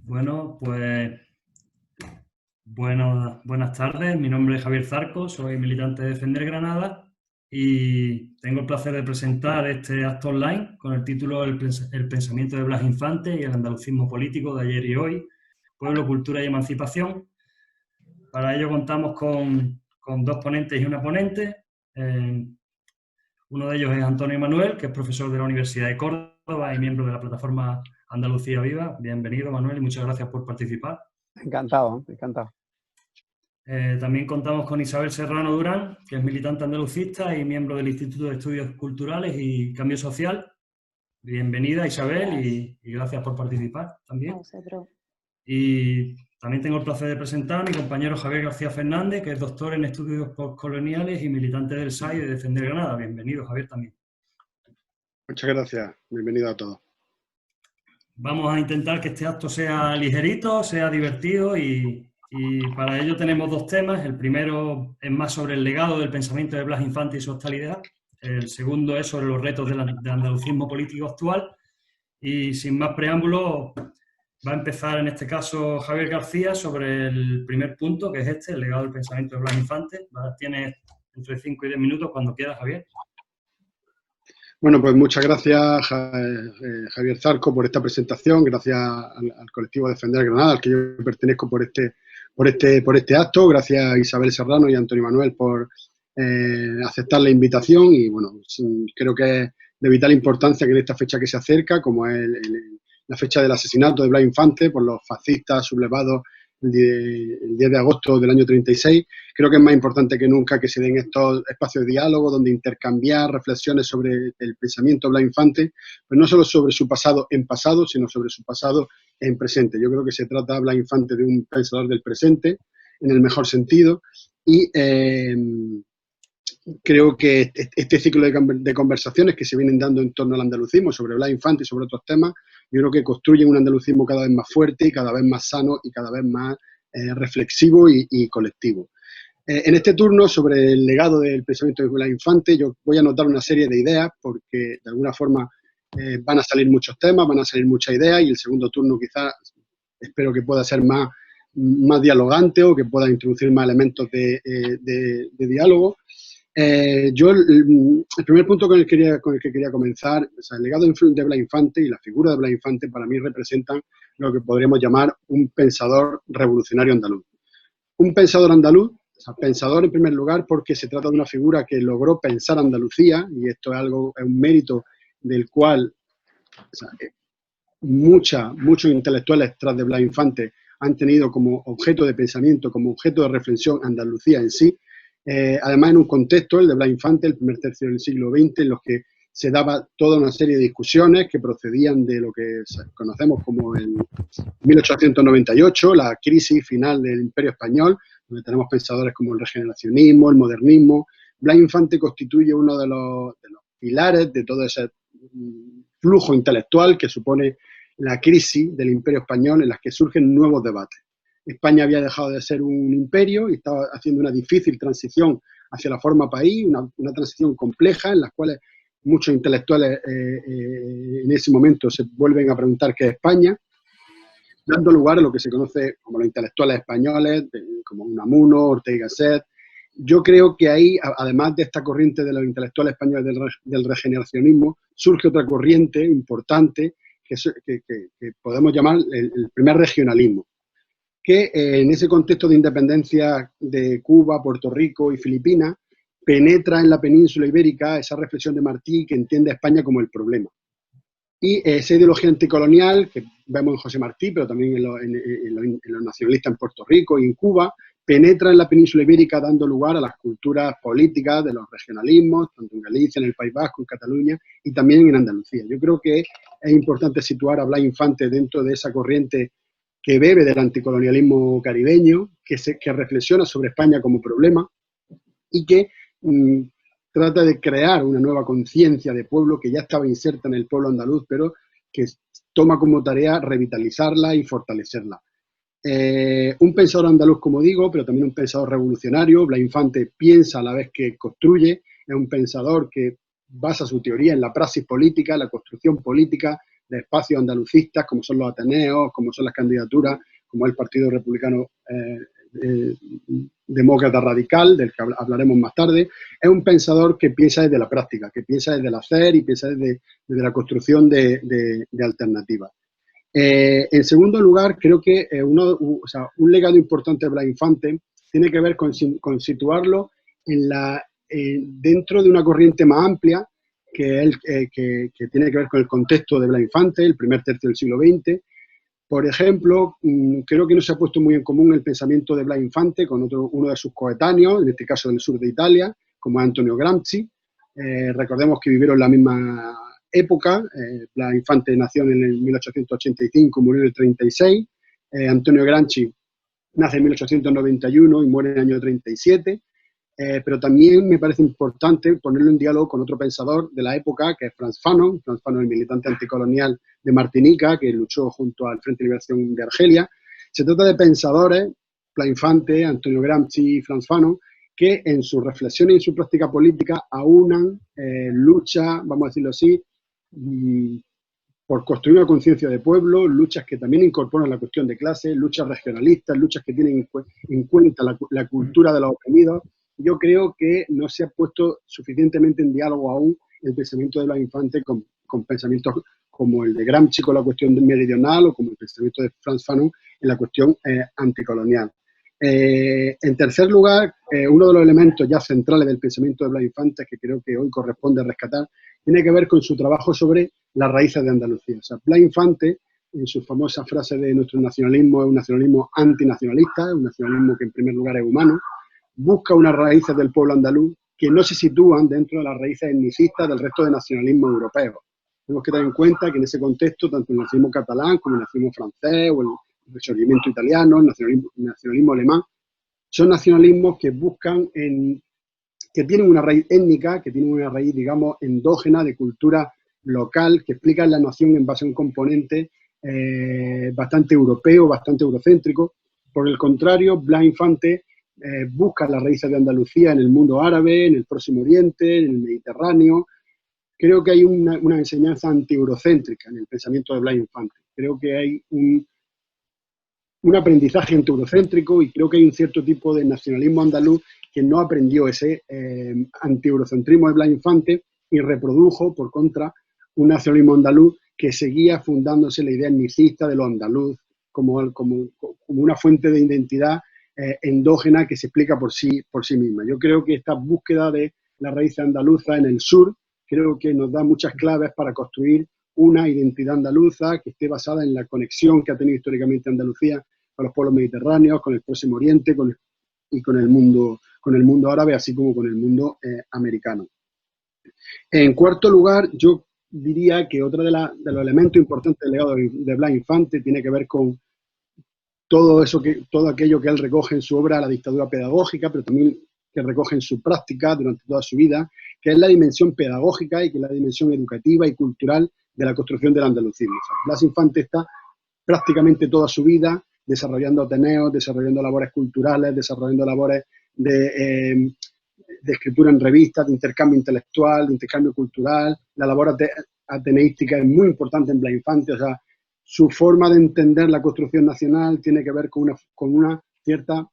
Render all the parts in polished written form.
Bueno, pues buenas tardes. Mi nombre es Javier Zarco, soy militante de Defender Granada y tengo el placer de presentar este acto online con el título El pensamiento de Blas Infante y el andalucismo político de ayer y hoy, pueblo, cultura y emancipación. Para ello contamos con dos ponentes y una ponente. Uno de ellos es Antonio Manuel, que es profesor de la Universidad de Córdoba y miembro de la plataforma Andalucía Viva. Bienvenido, Manuel, y muchas gracias por participar. Encantado, encantado. También contamos con Isabel Serrano Durán, que es militante andalucista y miembro del Instituto de Estudios Culturales y Cambio Social. Bienvenida, Isabel, y gracias por participar también. Y también tengo el placer de presentar a mi compañero Javier García Fernández, que es doctor en estudios postcoloniales y militante del SAI de Defender Granada. Bienvenido, Javier, también. Muchas gracias. Bienvenido a todos. Vamos a intentar que este acto sea ligerito, sea divertido y para ello tenemos dos temas. El primero es más sobre el legado del pensamiento de Blas Infante y su actualidad. El segundo es sobre los retos del andalucismo político actual. Y sin más preámbulos, va a empezar en este caso Javier García sobre el primer punto, que es este, el legado del pensamiento de Blas Infante. Tienes entre 5 y 10 minutos cuando quieras, Javier. Bueno, pues muchas gracias, Javier Zarco, por esta presentación. Gracias al colectivo Defender Granada, al que yo pertenezco, por este acto. Gracias a Isabel Serrano y a Antonio Manuel por aceptar la invitación. Y bueno, creo que es de vital importancia que en esta fecha que se acerca, como es la fecha del asesinato de Blas Infante por los fascistas sublevados el 10 de agosto del año 36, creo que es más importante que nunca que se den estos espacios de diálogo donde intercambiar reflexiones sobre el pensamiento de Blas Infante, pues no solo sobre su pasado en pasado, sino sobre su pasado en presente. Yo creo que se trata de Blas Infante de un pensador del presente, en el mejor sentido, y creo que este ciclo de conversaciones que se vienen dando en torno al andalucismo, sobre Blas Infante y sobre otros temas, yo creo que construyen un andalucismo cada vez más fuerte y cada vez más sano y cada vez más reflexivo y colectivo. En este turno, sobre el legado del pensamiento de Blas Infante, yo voy a anotar una serie de ideas porque de alguna forma van a salir muchos temas, van a salir muchas ideas, y el segundo turno quizás espero que pueda ser más dialogante o que pueda introducir más elementos de diálogo. El primer punto con el que quería comenzar, o sea, el legado de Blas Infante y la figura de Blas Infante para mí representan lo que podríamos llamar un pensador revolucionario andaluz. Un pensador andaluz, o sea, pensador en primer lugar porque se trata de una figura que logró pensar Andalucía, y esto es un mérito del cual, o sea, muchos intelectuales tras de Blas Infante han tenido como objeto de pensamiento, como objeto de reflexión Andalucía en sí. Además, en un contexto, el de Blas Infante, el primer tercio del siglo XX, en los que se daba toda una serie de discusiones que procedían de lo que conocemos como el 1898, la crisis final del Imperio Español, donde tenemos pensadores como el regeneracionismo, el modernismo. Blas Infante constituye uno de los pilares de todo ese flujo intelectual que supone la crisis del Imperio Español, en las que surgen nuevos debates. España había dejado de ser un imperio y estaba haciendo una difícil transición hacia la forma país, una transición compleja en la cual muchos intelectuales en ese momento se vuelven a preguntar qué es España, dando lugar a lo que se conoce como los intelectuales españoles, como Unamuno, Ortega y Gasset. Yo creo que ahí, además de esta corriente de los intelectuales españoles del regeneracionismo, surge otra corriente importante que podemos llamar el primer regionalismo, que en ese contexto de independencia de Cuba, Puerto Rico y Filipinas, penetra en la península ibérica esa reflexión de Martí que entiende a España como el problema. Y esa ideología anticolonial que vemos en José Martí, pero también en los nacionalistas en Puerto Rico y en Cuba, penetra en la península ibérica dando lugar a las culturas políticas de los regionalismos, tanto en Galicia, en el País Vasco, en Cataluña y también en Andalucía. Yo creo que es importante situar a Blas Infante dentro de esa corriente que bebe del anticolonialismo caribeño, que reflexiona sobre España como problema y que trata de crear una nueva conciencia de pueblo que ya estaba inserta en el pueblo andaluz, pero que toma como tarea revitalizarla y fortalecerla. Un pensador andaluz, como digo, pero también un pensador revolucionario. Blas Infante piensa a la vez que construye, es un pensador que basa su teoría en la praxis política, la construcción política de espacios andalucistas, como son los Ateneos, como son las candidaturas, como el Partido Republicano Demócrata Radical, del que hablaremos más tarde. Es un pensador que piensa desde la práctica, que piensa desde el hacer y piensa desde la construcción de alternativas. En segundo lugar, creo que un legado importante de Blas Infante tiene que ver con situarlo dentro de una corriente más amplia que tiene que ver con el contexto de Blas Infante, el primer tercio del siglo XX. Por ejemplo, creo que no se ha puesto muy en común el pensamiento de Blas Infante con uno de sus coetáneos, en este caso del sur de Italia, como Antonio Gramsci. Recordemos que vivieron la misma época. Blas Infante nació en el 1885, murió en el 36. Antonio Gramsci nace en 1891 y muere en el año 37. Pero también me parece importante ponerlo en diálogo con otro pensador de la época, que es Frantz Fanon. Frantz Fanon, el militante anticolonial de Martinica, que luchó junto al Frente de Liberación de Argelia. Se trata de pensadores, Blas Infante, Antonio Gramsci y Frantz Fanon, que en sus reflexiones y en su práctica política aunan luchas, vamos a decirlo así, por construir una conciencia de pueblo, luchas que también incorporan la cuestión de clase, luchas regionalistas, luchas que tienen en cuenta la cultura de los oprimidos. Yo creo que no se ha puesto suficientemente en diálogo aún el pensamiento de Blas Infante con pensamientos como el de Gramsci con la cuestión meridional o como el pensamiento de Frantz Fanon en la cuestión anticolonial. En tercer lugar, uno de los elementos ya centrales del pensamiento de Blas Infante, que creo que hoy corresponde rescatar, tiene que ver con su trabajo sobre las raíces de Andalucía. O sea, Blas Infante, en su famosa frase de nuestro nacionalismo, es un nacionalismo antinacionalista, es un nacionalismo que en primer lugar es humano, busca unas raíces del pueblo andaluz que no se sitúan dentro de las raíces etnicistas del resto de nacionalismos europeos. Tenemos que tener en cuenta que en ese contexto, tanto el nacionalismo catalán como el nacionalismo francés o el resurgimiento italiano, el nacionalismo alemán, son nacionalismos que buscan, que tienen una raíz étnica, que tienen una raíz, digamos, endógena de cultura local, que explican la nación en base a un componente bastante europeo, bastante eurocéntrico. Por el contrario, Blas Infante busca las raíces de Andalucía en el mundo árabe, en el Próximo Oriente, en el Mediterráneo. Creo que hay una enseñanza anti-eurocéntrica en el pensamiento de Blas Infante. Creo que hay un aprendizaje anti-eurocéntrico y creo que hay un cierto tipo de nacionalismo andaluz que no aprendió ese anti-eurocentrismo de Blas Infante y reprodujo, por contra, un nacionalismo andaluz que seguía fundándose la idea etnicista de lo andaluz como una fuente de identidad endógena que se explica por sí misma. Yo creo que esta búsqueda de las raíces andaluzas en el sur creo que nos da muchas claves para construir una identidad andaluza que esté basada en la conexión que ha tenido históricamente Andalucía con los pueblos mediterráneos, con el Próximo Oriente y con el mundo árabe, así como con el mundo americano. En cuarto lugar, yo diría que otro de los elementos importantes del legado de Blas Infante tiene que ver con todo aquello que él recoge en su obra La dictadura pedagógica, pero también que recoge en su práctica durante toda su vida, que es la dimensión pedagógica y que es la dimensión educativa y cultural de la construcción del andalucismo. O sea, Blas Infante está prácticamente toda su vida desarrollando ateneos, desarrollando labores culturales, desarrollando labores de escritura en revistas, de intercambio intelectual, de intercambio cultural. La labor ateneística es muy importante en Blas Infante. O sea, su forma de entender la construcción nacional tiene que ver con una cierta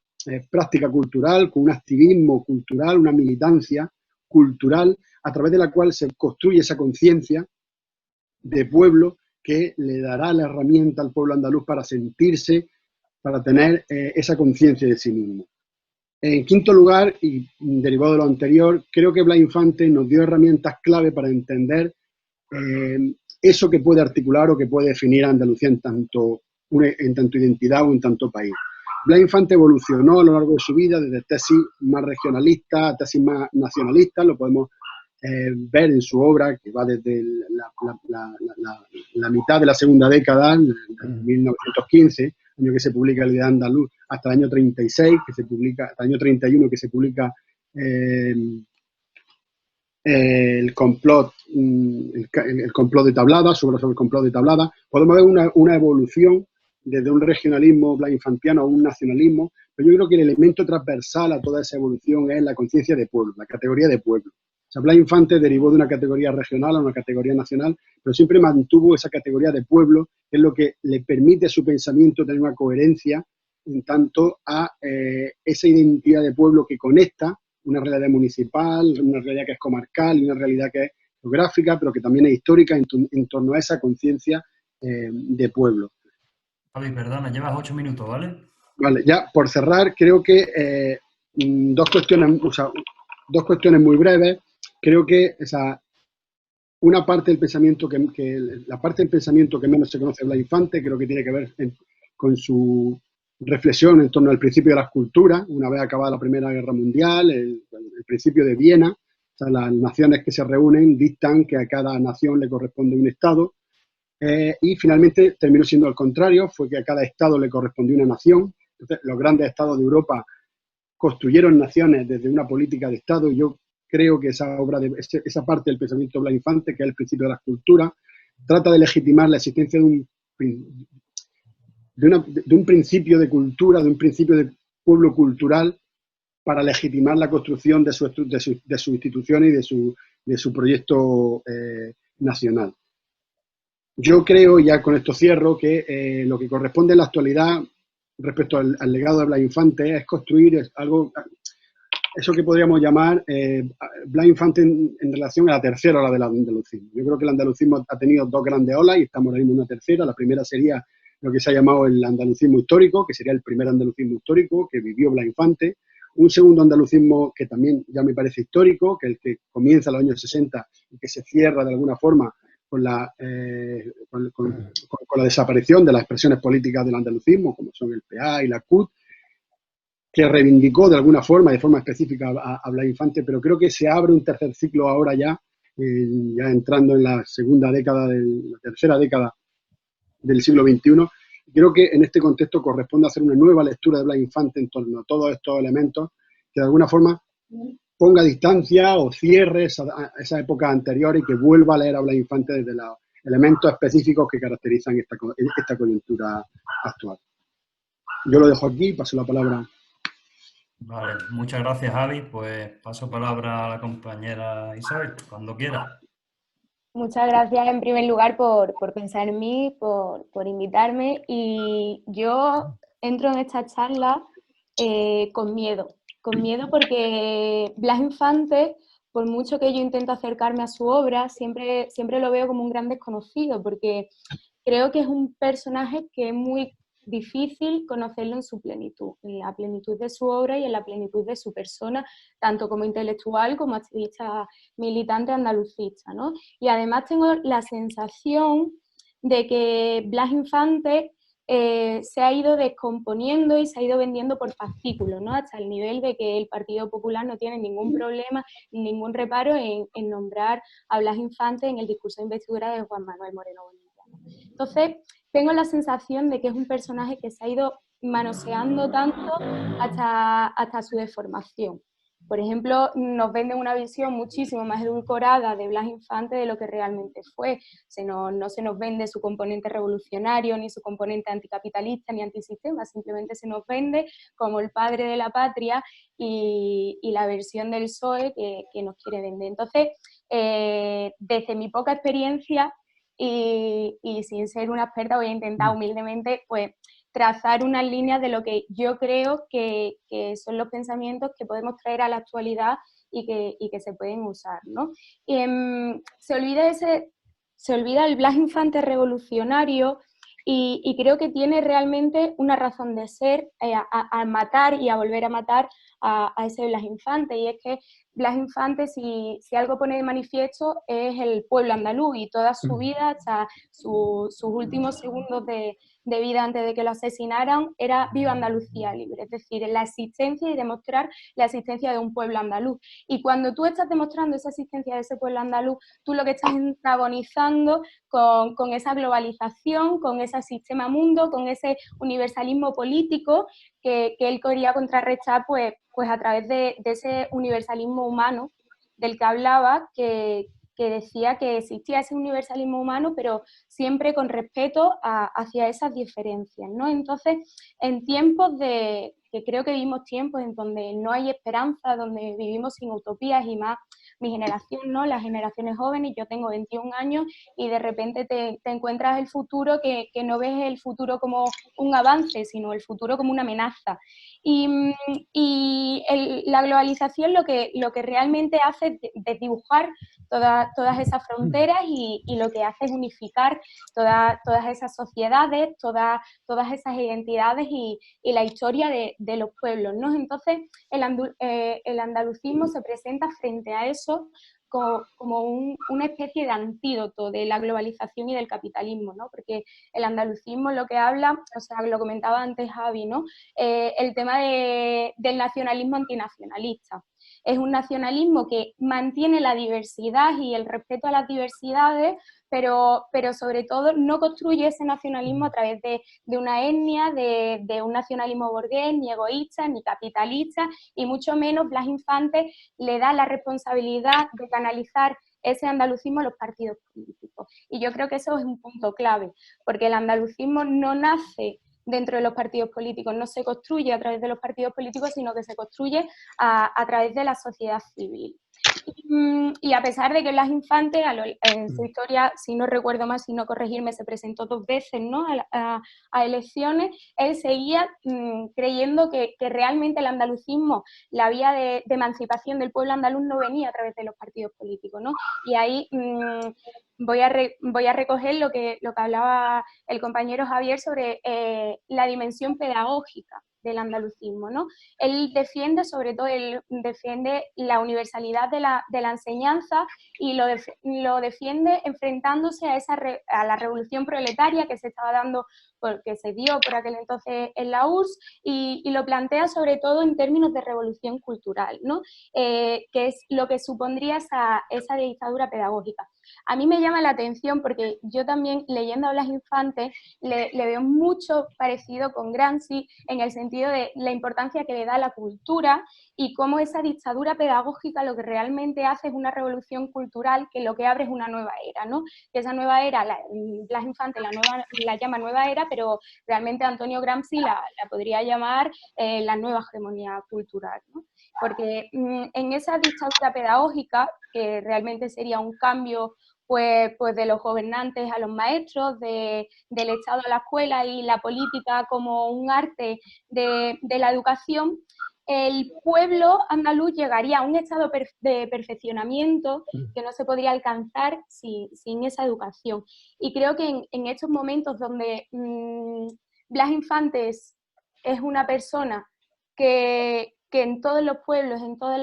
práctica cultural, con un activismo cultural, una militancia cultural, a través de la cual se construye esa conciencia de pueblo que le dará la herramienta al pueblo andaluz para sentirse, para tener esa conciencia de sí mismo. En quinto lugar, y derivado de lo anterior, creo que Blas Infante nos dio herramientas clave para entender eso que puede articular o que puede definir a Andalucía en tanto identidad o en tanto país. Blas Infante evolucionó a lo largo de su vida desde tesis más regionalistas a tesis más nacionalistas. Lo podemos ver en su obra, que va desde la mitad de la segunda década, en 1915, año que se publica La idea andaluz, hasta el año 36, hasta el año 31, que se publica el complot de Tablada, sobre el complot de Tablada. Podemos ver una evolución desde un regionalismo blasinfantiano a un nacionalismo, pero yo creo que el elemento transversal a toda esa evolución es la conciencia de pueblo, la categoría de pueblo. O sea, Blas Infante derivó de una categoría regional a una categoría nacional, pero siempre mantuvo esa categoría de pueblo, que es lo que le permite a su pensamiento tener una coherencia en tanto a esa identidad de pueblo que conecta una realidad municipal, una realidad que es comarcal y una realidad que es geográfica, pero que también es histórica en torno a esa conciencia de pueblo. Javi, perdona, llevas 8 minutos, ¿vale? Vale, ya por cerrar, creo que dos cuestiones muy breves. Creo que una parte del pensamiento la parte del pensamiento que menos se conoce de Blas Infante, creo que tiene que ver con su reflexión en torno al principio de las culturas, una vez acabada la Primera Guerra Mundial, el principio de Viena. O sea, las naciones que se reúnen dictan que a cada nación le corresponde un Estado, y finalmente terminó siendo al contrario, fue que a cada Estado le correspondió una nación. Entonces, los grandes Estados de Europa construyeron naciones desde una política de Estado, y yo creo que esa parte del pensamiento de Blas Infante, que es el principio de las culturas, trata de legitimar la existencia de un principio de cultura, de un principio de pueblo cultural, para legitimar la construcción de sus instituciones y de su proyecto nacional. Yo creo, ya con esto cierro, que lo que corresponde en la actualidad respecto al legado de Blas Infante es construir algo, eso que podríamos llamar Blas Infante en relación a la tercera ola del andalucismo. Yo creo que el andalucismo ha tenido dos grandes olas y estamos ahora mismo en una tercera. La primera sería lo que se ha llamado el andalucismo histórico, que sería el primer andalucismo histórico que vivió Blas Infante. Un segundo andalucismo que también ya me parece histórico, que es el que comienza en los años 60 y que se cierra de alguna forma con la desaparición de las expresiones políticas del andalucismo, como son el PA y la CUT, que reivindicó de alguna forma, de forma específica, a Blas Infante, pero creo que se abre un tercer ciclo ahora ya entrando en la tercera década del siglo XXI. Creo que en este contexto corresponde hacer una nueva lectura de Blas Infante en torno a todos estos elementos, que de alguna forma ponga distancia o cierre esa época anterior y que vuelva a leer a Blas Infante desde los elementos específicos que caracterizan esta coyuntura actual. Yo lo dejo aquí y paso la palabra. Vale, muchas gracias, Javi. Pues paso palabra a la compañera Isabel, cuando quiera. Muchas gracias en primer lugar por pensar en mí, por invitarme, y yo entro en esta charla con miedo porque Blas Infante, por mucho que yo intento acercarme a su obra, siempre lo veo como un gran desconocido, porque creo que es un personaje que es muy difícil conocerlo en su plenitud, en la plenitud de su obra y en la plenitud de su persona, tanto como intelectual como activista militante andalucista, ¿no? Y además tengo la sensación de que Blas Infante se ha ido descomponiendo y se ha ido vendiendo por fascículos, ¿no? Hasta el nivel de que el Partido Popular no tiene ningún problema, ningún reparo en nombrar a Blas Infante en el discurso de investidura de Juan Manuel Moreno Bonilla. Entonces, tengo la sensación de que es un personaje que se ha ido manoseando tanto hasta su deformación. Por ejemplo, nos venden una visión muchísimo más edulcorada de Blas Infante de lo que realmente fue. No se nos vende su componente revolucionario, ni su componente anticapitalista, ni antisistema, simplemente se nos vende como el padre de la patria y la versión del PSOE que nos quiere vender. Entonces, desde mi poca experiencia y sin ser una experta, voy a intentar humildemente pues trazar unas líneas de lo que yo creo que son los pensamientos que podemos traer a la actualidad y que se pueden usar, ¿no? Se olvida el Blas Infante revolucionario y creo que tiene realmente una razón de ser a matar y a volver a matar a ese Blas Infante, y es que Blas Infante, si algo pone de manifiesto, es el pueblo andaluz, y toda su vida, hasta sus últimos segundos de vida antes de que lo asesinaran, era viva Andalucía libre, es decir, la existencia y demostrar la existencia de un pueblo andaluz. Y cuando tú estás demostrando esa existencia de ese pueblo andaluz, tú lo que estás antagonizando con esa globalización, con ese sistema mundo, con ese universalismo político que él quería contrarrestar pues a través de ese universalismo humano del que hablaba, que decía que existía ese universalismo humano, pero siempre con respeto hacia esas diferencias, ¿no? Entonces, en tiempos que creo que vivimos tiempos en donde no hay esperanza, donde vivimos sin utopías y más mi generación, ¿no? Las generaciones jóvenes, yo tengo 21 años y de repente te encuentras el futuro que no ves el futuro como un avance, sino el futuro como una amenaza. La globalización lo que realmente hace es desdibujar todas esas fronteras y lo que hace es unificar todas esas sociedades, todas esas identidades y la historia de los pueblos, ¿no? Entonces, el andalucismo se presenta frente a eso como una especie de antídoto de la globalización y del capitalismo, ¿no? Porque el andalucismo lo que habla, o sea, lo comentaba antes Javi, ¿no? El tema del nacionalismo antinacionalista. Es un nacionalismo que mantiene la diversidad y el respeto a las diversidades, pero sobre todo no construye ese nacionalismo a través de una etnia, de un nacionalismo burgués, ni egoísta, ni capitalista, y mucho menos Blas Infante le da la responsabilidad de canalizar ese andalucismo a los partidos políticos. Y yo creo que eso es un punto clave, porque el andalucismo no nace dentro de los partidos políticos, no se construye a través de los partidos políticos, sino que se construye a través de la sociedad civil. Y a pesar de que Blas Infante en su historia, si no recuerdo mal, si no corregirme, se presentó 2 veces, ¿no? a elecciones, él seguía creyendo que realmente el andalucismo, la vía de emancipación del pueblo andaluz no venía a través de los partidos políticos, ¿no? Y ahí voy a recoger lo que hablaba el compañero Javier sobre la dimensión pedagógica del andalucismo, ¿no? Él defiende, sobre todo, la universalidad de la enseñanza y lo defiende enfrentándose a la revolución proletaria que se estaba dando, que se dio por aquel entonces en la URSS, y lo plantea sobre todo en términos de revolución cultural, ¿no? Que es lo que supondría esa dictadura pedagógica. A mí me llama la atención porque yo también, leyendo a Blas Infante, le veo mucho parecido con Gramsci en el sentido de la importancia que le da a la cultura y cómo esa dictadura pedagógica lo que realmente hace es una revolución cultural que lo que abre es una nueva era, ¿no? Que esa nueva era, Blas Infante la llama nueva era, pero realmente Antonio Gramsci la podría llamar la nueva hegemonía cultural, ¿no? Porque en esa dictadura pedagógica, que realmente sería un cambio pues de los gobernantes a los maestros, del Estado a la escuela y la política como un arte de la educación, el pueblo andaluz llegaría a un estado de perfeccionamiento que no se podría alcanzar sin esa educación. Y creo que en estos momentos donde Blas Infante es una persona que en todos los pueblos, en todos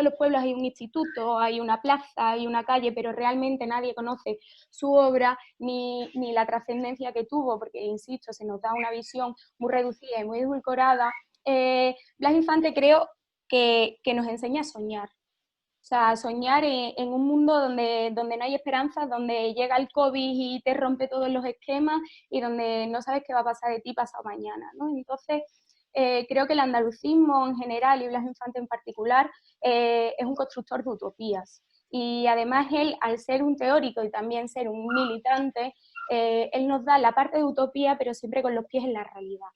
los pueblos hay un instituto, hay una plaza, hay una calle, pero realmente nadie conoce su obra ni la trascendencia que tuvo, porque, insisto, se nos da una visión muy reducida y muy edulcorada. Blas Infante creo que nos enseña a soñar. O sea, soñar en un mundo donde no hay esperanza, donde llega el COVID y te rompe todos los esquemas y donde no sabes qué va a pasar de ti pasado mañana, ¿no? Entonces, creo que el andalucismo en general y Blas Infante en particular es un constructor de utopías. Y además él, al ser un teórico y también ser un militante, él nos da la parte de utopía, pero siempre con los pies en la realidad.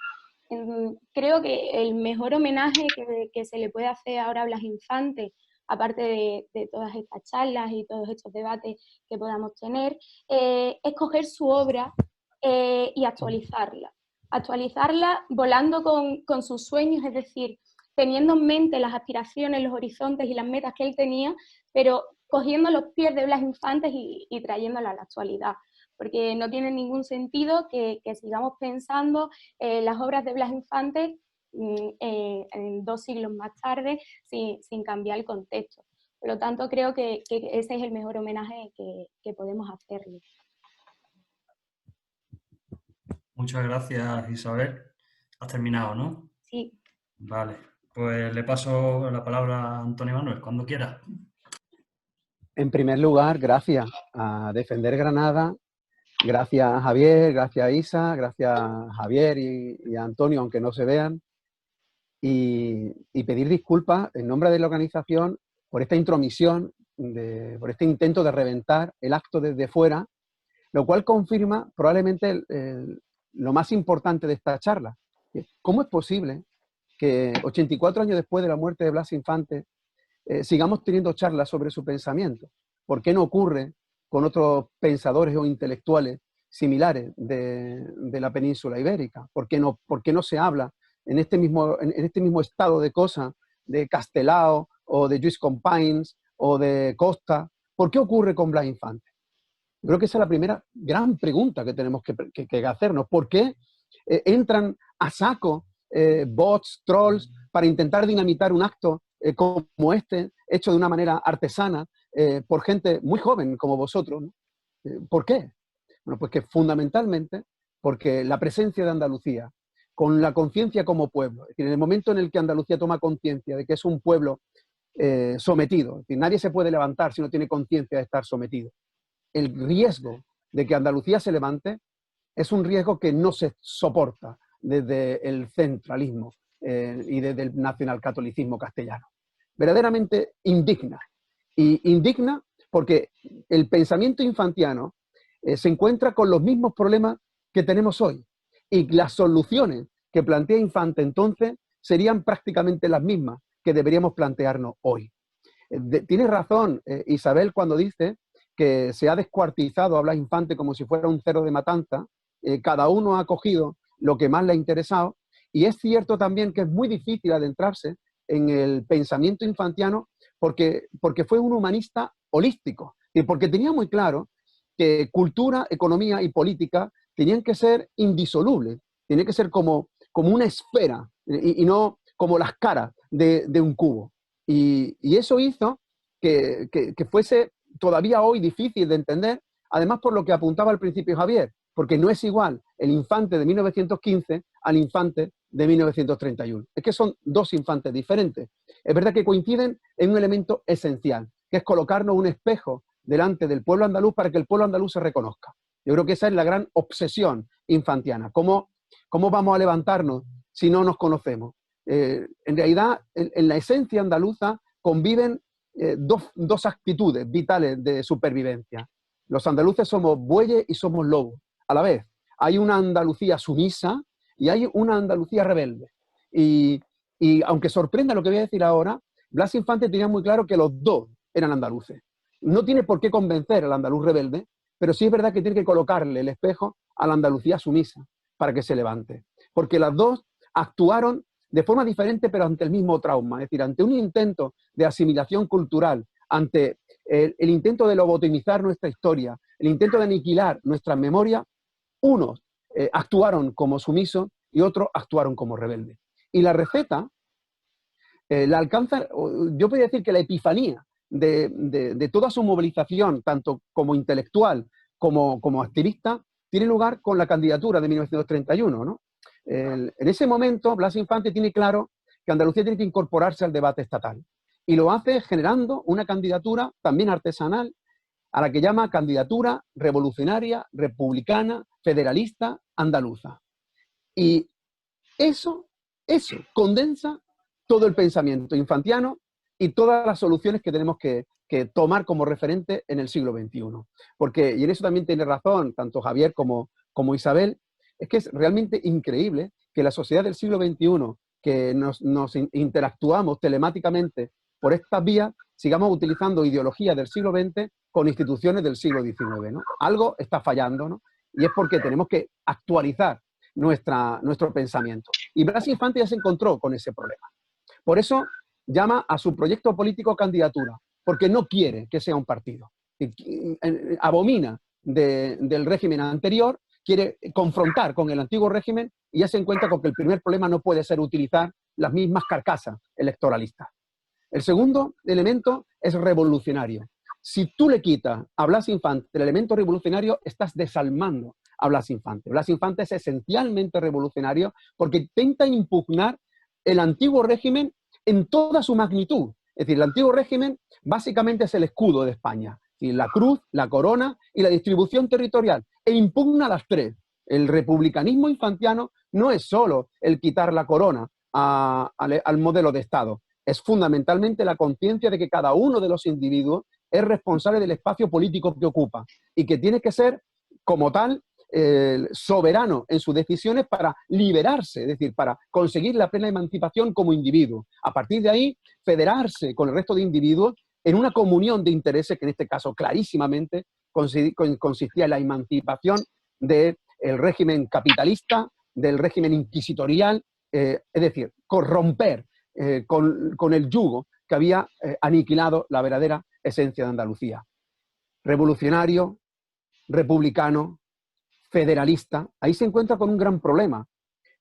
Creo que el mejor homenaje que se le puede hacer ahora a Blas Infante, aparte de todas estas charlas y todos estos debates que podamos tener, es coger su obra y actualizarla volando con sus sueños, es decir, teniendo en mente las aspiraciones, los horizontes y las metas que él tenía, pero cogiendo los pies de Blas Infante y trayéndola a la actualidad, porque no tiene ningún sentido que sigamos pensando las obras de Blas Infante en 2 siglos más tarde sin cambiar el contexto. Por lo tanto, creo que ese es el mejor homenaje que podemos hacerle. Muchas gracias, Isabel. Has terminado, ¿no? Sí. Vale, pues le paso la palabra a Antonio Manuel, cuando quiera. En primer lugar, gracias a Defender Granada, gracias a Javier, gracias a Isa, gracias a Javier y a Antonio, aunque no se vean, y pedir disculpas en nombre de la organización por esta intromisión, por este intento de reventar el acto desde fuera, lo cual confirma probablemente lo más importante de esta charla. ¿Cómo es posible que 84 años después de la muerte de Blas Infante sigamos teniendo charlas sobre su pensamiento. ¿Por qué no ocurre con otros pensadores o intelectuales similares de la península ibérica? ¿Por qué no se habla en este mismo estado de cosas de Castelao o de Lluís Companys o de Costa? ¿Por qué ocurre con Blas Infante? Yo creo que esa es la primera gran pregunta que tenemos que hacernos. ¿Por qué entran a saco bots, trolls, para intentar dinamitar un acto como este, hecho de una manera artesana, por gente muy joven como vosotros, ¿no? ¿Por qué? Bueno, pues que fundamentalmente porque la presencia de Andalucía, con la conciencia como pueblo, es decir, en el momento en el que Andalucía toma conciencia de que es un pueblo sometido, es decir, nadie se puede levantar si no tiene conciencia de estar sometido. El riesgo de que Andalucía se levante es un riesgo que no se soporta desde el centralismo y desde el nacionalcatolicismo castellano. Verdaderamente indigna. Y indigna porque el pensamiento infantiano se encuentra con los mismos problemas que tenemos hoy. Y las soluciones que plantea Infante entonces serían prácticamente las mismas que deberíamos plantearnos hoy. Tienes razón, Isabel, cuando dice que se ha descuartizado a Blas Infante como si fuera un cerdo de matanza. Cada uno ha cogido lo que más le ha interesado, y es cierto también que es muy difícil adentrarse en el pensamiento infantiano porque fue un humanista holístico, y porque tenía muy claro que cultura, economía y política tenían que ser indisolubles, tenían que ser como una esfera y no como las caras de un cubo. Y eso hizo que fuese todavía hoy difícil de entender, además por lo que apuntaba al principio Javier, porque no es igual el Infante de 1915 al Infante de 1931. Es que son dos infantes diferentes. Es verdad que coinciden en un elemento esencial, que es colocarnos un espejo delante del pueblo andaluz para que el pueblo andaluz se reconozca. Yo creo que esa es la gran obsesión infantiana. ¿Cómo vamos a levantarnos si no nos conocemos? En realidad, en la esencia andaluza conviven dos actitudes vitales de supervivencia. Los andaluces somos bueyes y somos lobos. A la vez, hay una Andalucía sumisa y hay una Andalucía rebelde. Y aunque sorprenda lo que voy a decir ahora, Blas Infante tenía muy claro que los dos eran andaluces. No tiene por qué convencer al andaluz rebelde, pero sí es verdad que tiene que colocarle el espejo a la Andalucía sumisa para que se levante. Porque las dos actuaron de forma diferente, pero ante el mismo trauma. Es decir, ante un intento de asimilación cultural, ante el intento de lobotomizar nuestra historia, el intento de aniquilar nuestra memoria, unos actuaron como sumisos y otros actuaron como rebeldes. Y la receta la alcanza, yo podría decir que la epifanía de toda su movilización, tanto como intelectual como activista, tiene lugar con la candidatura de 1931, ¿no? En ese momento, Blas Infante tiene claro que Andalucía tiene que incorporarse al debate estatal. Y lo hace generando una candidatura también artesanal a la que llama Candidatura Revolucionaria, Republicana, Federalista, Andaluza. Y eso condensa todo el pensamiento infantiano y todas las soluciones que tenemos que tomar como referente en el siglo XXI. Porque, y en eso también tiene razón tanto Javier como Isabel, es que es realmente increíble que la sociedad del siglo XXI, que nos interactuamos telemáticamente por estas vías, sigamos utilizando ideologías del siglo XX con instituciones del siglo XIX, ¿no? Algo está fallando, ¿no? Y es porque tenemos que actualizar nuestro pensamiento. Y Blas Infante ya se encontró con ese problema. Por eso llama a su proyecto político candidatura, porque no quiere que sea un partido. Abomina del régimen anterior, quiere confrontar con el antiguo régimen y ya se encuentra con que el primer problema no puede ser utilizar las mismas carcasas electoralistas. El segundo elemento es revolucionario. Si tú le quitas a Blas Infante el elemento revolucionario, estás desalmando a Blas Infante. Blas Infante es esencialmente revolucionario porque intenta impugnar el antiguo régimen en toda su magnitud. Es decir, el antiguo régimen básicamente es el escudo de España, y la cruz, la corona y la distribución territorial, e impugna las tres. El republicanismo infantiano no es solo el quitar la corona al modelo de Estado, es fundamentalmente la conciencia de que cada uno de los individuos es responsable del espacio político que ocupa y que tiene que ser, como tal, soberano en sus decisiones para liberarse, es decir, para conseguir la plena emancipación como individuo. A partir de ahí, federarse con el resto de individuos en una comunión de intereses que en este caso clarísimamente consistía en la emancipación del régimen capitalista, del régimen inquisitorial, es decir, corromper con el yugo que había aniquilado la verdadera esencia de Andalucía. Revolucionario, republicano, federalista, ahí se encuentra con un gran problema.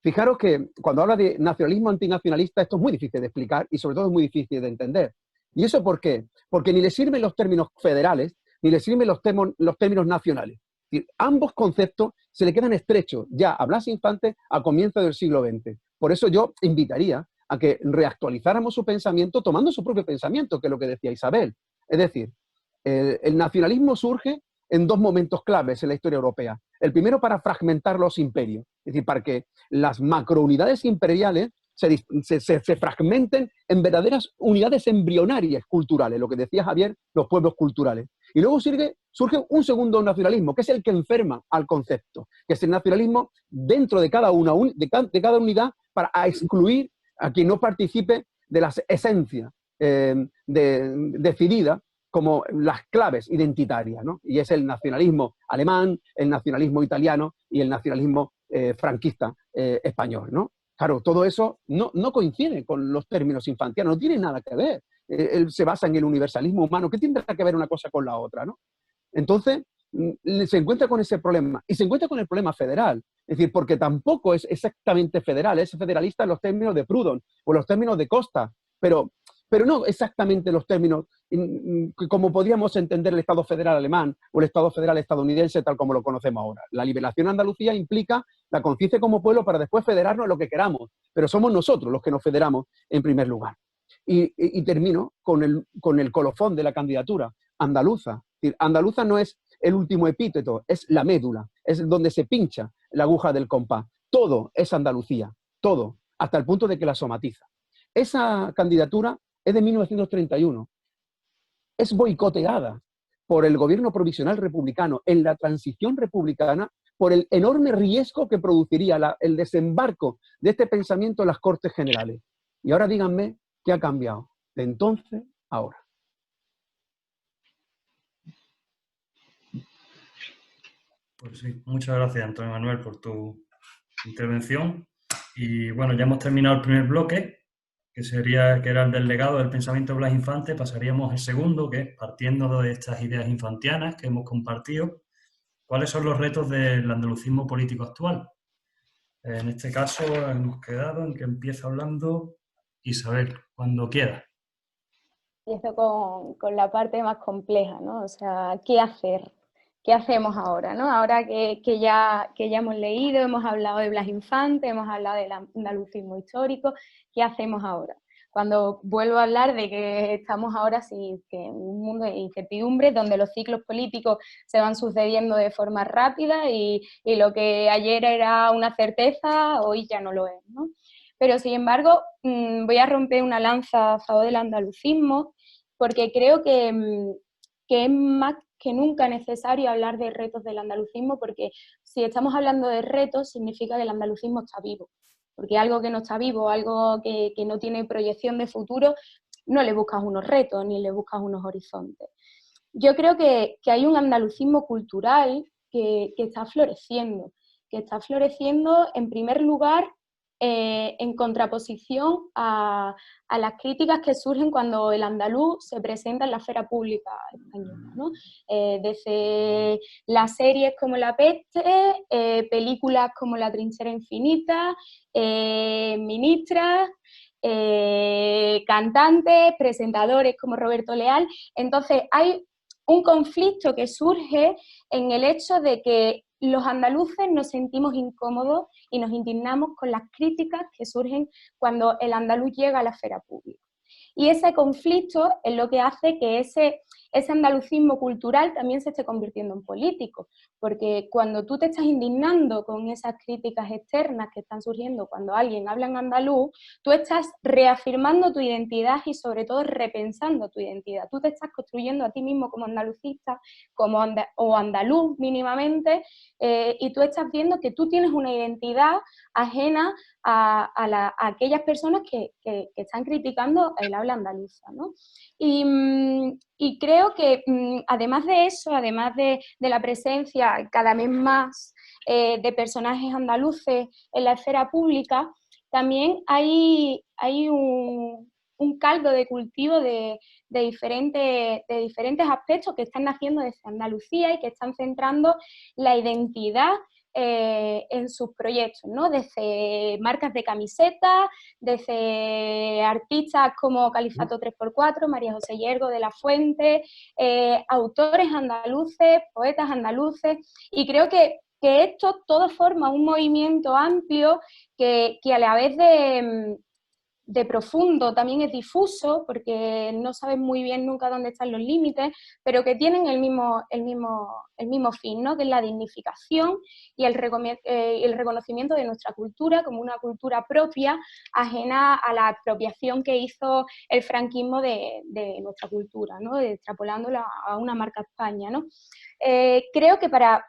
Fijaros que cuando habla de nacionalismo antinacionalista, esto es muy difícil de explicar y sobre todo es muy difícil de entender. ¿Y eso por qué? Porque ni le sirven los términos federales, ni le sirven los términos nacionales. Es decir, ambos conceptos se le quedan estrechos ya a Blas Infante a comienzos del siglo XX. Por eso yo invitaría a que reactualizáramos su pensamiento tomando su propio pensamiento, que es lo que decía Isabel. Es decir, el nacionalismo surge en dos momentos claves en la historia europea. El primero para fragmentar los imperios, es decir, para que las macrounidades imperiales se fragmenten en verdaderas unidades embrionarias culturales, lo que decía Javier, los pueblos culturales. Y luego surge un segundo nacionalismo, que es el que enferma al concepto, que es el nacionalismo dentro de cada unidad para excluir a quien no participe de las esencias decididas como las claves identitarias, ¿no? Y es el nacionalismo alemán, el nacionalismo italiano y el nacionalismo franquista español, ¿no? Claro, todo eso no coincide con los términos infantianos, no tiene nada que ver. Él se basa en el universalismo humano. ¿Qué tendrá que ver una cosa con la otra, no? Entonces, se encuentra con ese problema. Y se encuentra con el problema federal. Es decir, porque tampoco es exactamente federal, es federalista en los términos de Proudhon o los términos de Costa, pero no exactamente los términos como podríamos entender el Estado federal alemán o el Estado federal estadounidense tal como lo conocemos ahora. La liberación de Andalucía implica la conciencia como pueblo para después federarnos en lo que queramos, pero somos nosotros los que nos federamos en primer lugar. Y termino con el colofón de la candidatura, andaluza. Es decir, andaluza no es el último epíteto, es la médula, es donde se pincha la aguja del compás. Todo es Andalucía, todo, hasta el punto de que la somatiza. Esa candidatura es de 1931. Es boicoteada por el gobierno provisional republicano en la transición republicana por el enorme riesgo que produciría el desembarco de este pensamiento en las Cortes Generales. Y ahora díganme qué ha cambiado de entonces a ahora. Pues sí, muchas gracias, Antonio Manuel, por tu intervención. Y bueno, ya hemos terminado el primer bloque, que era el del legado del pensamiento de Blas Infante. Pasaríamos al segundo, que es, partiendo de estas ideas infantianas que hemos compartido, ¿cuáles son los retos del andalucismo político actual? En este caso hemos quedado en que empieza hablando Isabel, cuando quiera. Empiezo con la parte más compleja, ¿no? O sea, ¿qué hacer? ¿Qué hacemos ahora, ¿no? Ahora que ya hemos leído, hemos hablado de Blas Infante, hemos hablado del andalucismo histórico, ¿qué hacemos ahora? Cuando vuelvo a hablar de que estamos ahora en un mundo de incertidumbre, donde los ciclos políticos se van sucediendo de forma rápida y lo que ayer era una certeza, hoy ya no lo es, ¿no? Pero, sin embargo, voy a romper una lanza a favor del andalucismo, porque creo que es más que nunca necesario hablar de retos del andalucismo, porque si estamos hablando de retos, significa que el andalucismo está vivo. Porque algo que no está vivo, algo que no tiene proyección de futuro, no le buscas unos retos ni le buscas unos horizontes. Yo creo que hay un andalucismo cultural que está floreciendo en primer lugar en contraposición a las críticas que surgen cuando el andaluz se presenta en la esfera pública española, ¿no? Desde las series como La Peste, películas como La Trinchera Infinita, ministras, cantantes, presentadores como Roberto Leal. Entonces hay un conflicto que surge en el hecho de que los andaluces nos sentimos incómodos y nos indignamos con las críticas que surgen cuando el andaluz llega a la esfera pública. Y ese conflicto es lo que hace que ese andalucismo cultural también se esté convirtiendo en político, porque cuando tú te estás indignando con esas críticas externas que están surgiendo cuando alguien habla en andaluz, tú estás reafirmando tu identidad y sobre todo repensando tu identidad. Tú te estás construyendo a ti mismo como andalucista o andaluz mínimamente, y tú estás viendo que tú tienes una identidad ajena a aquellas personas que están criticando el habla andaluza, ¿no? Y creo que además de eso, además de la presencia cada vez más de personajes andaluces en la esfera pública, también hay un caldo de cultivo de diferentes aspectos que están naciendo desde Andalucía y que están centrando la identidad en sus proyectos, ¿no? Desde marcas de camisetas, desde artistas como Califato 3x4, María José Yergo de la Fuente, autores andaluces, poetas andaluces, y creo que esto todo forma un movimiento amplio que a la vez de profundo también es difuso, porque no sabes muy bien nunca dónde están los límites, pero que tienen el mismo fin, ¿no? Que es la dignificación y el reconocimiento de nuestra cultura como una cultura propia, ajena a la apropiación que hizo el franquismo de nuestra cultura, ¿no? Extrapolándola a una marca España, ¿no? Creo que para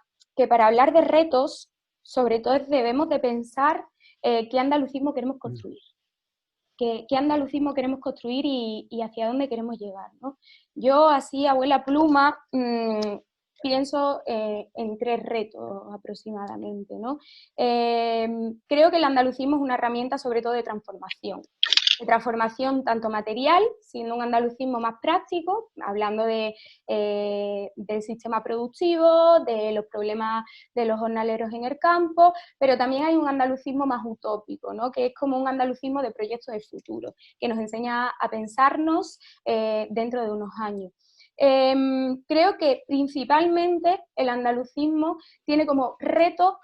hablar de retos, sobre todo debemos de pensar qué andalucismo queremos construir. ¿Qué andalucismo queremos construir y hacia dónde queremos llegar, ¿no? Yo, así, abuela pluma, pienso en 3 retos aproximadamente, ¿no? Creo que el andalucismo es una herramienta sobre todo de transformación tanto material, siendo un andalucismo más práctico, hablando del sistema productivo, de los problemas de los jornaleros en el campo, pero también hay un andalucismo más utópico, ¿no? Que es como un andalucismo de proyectos de futuro, que nos enseña a pensarnos dentro de unos años. Creo que principalmente el andalucismo tiene como reto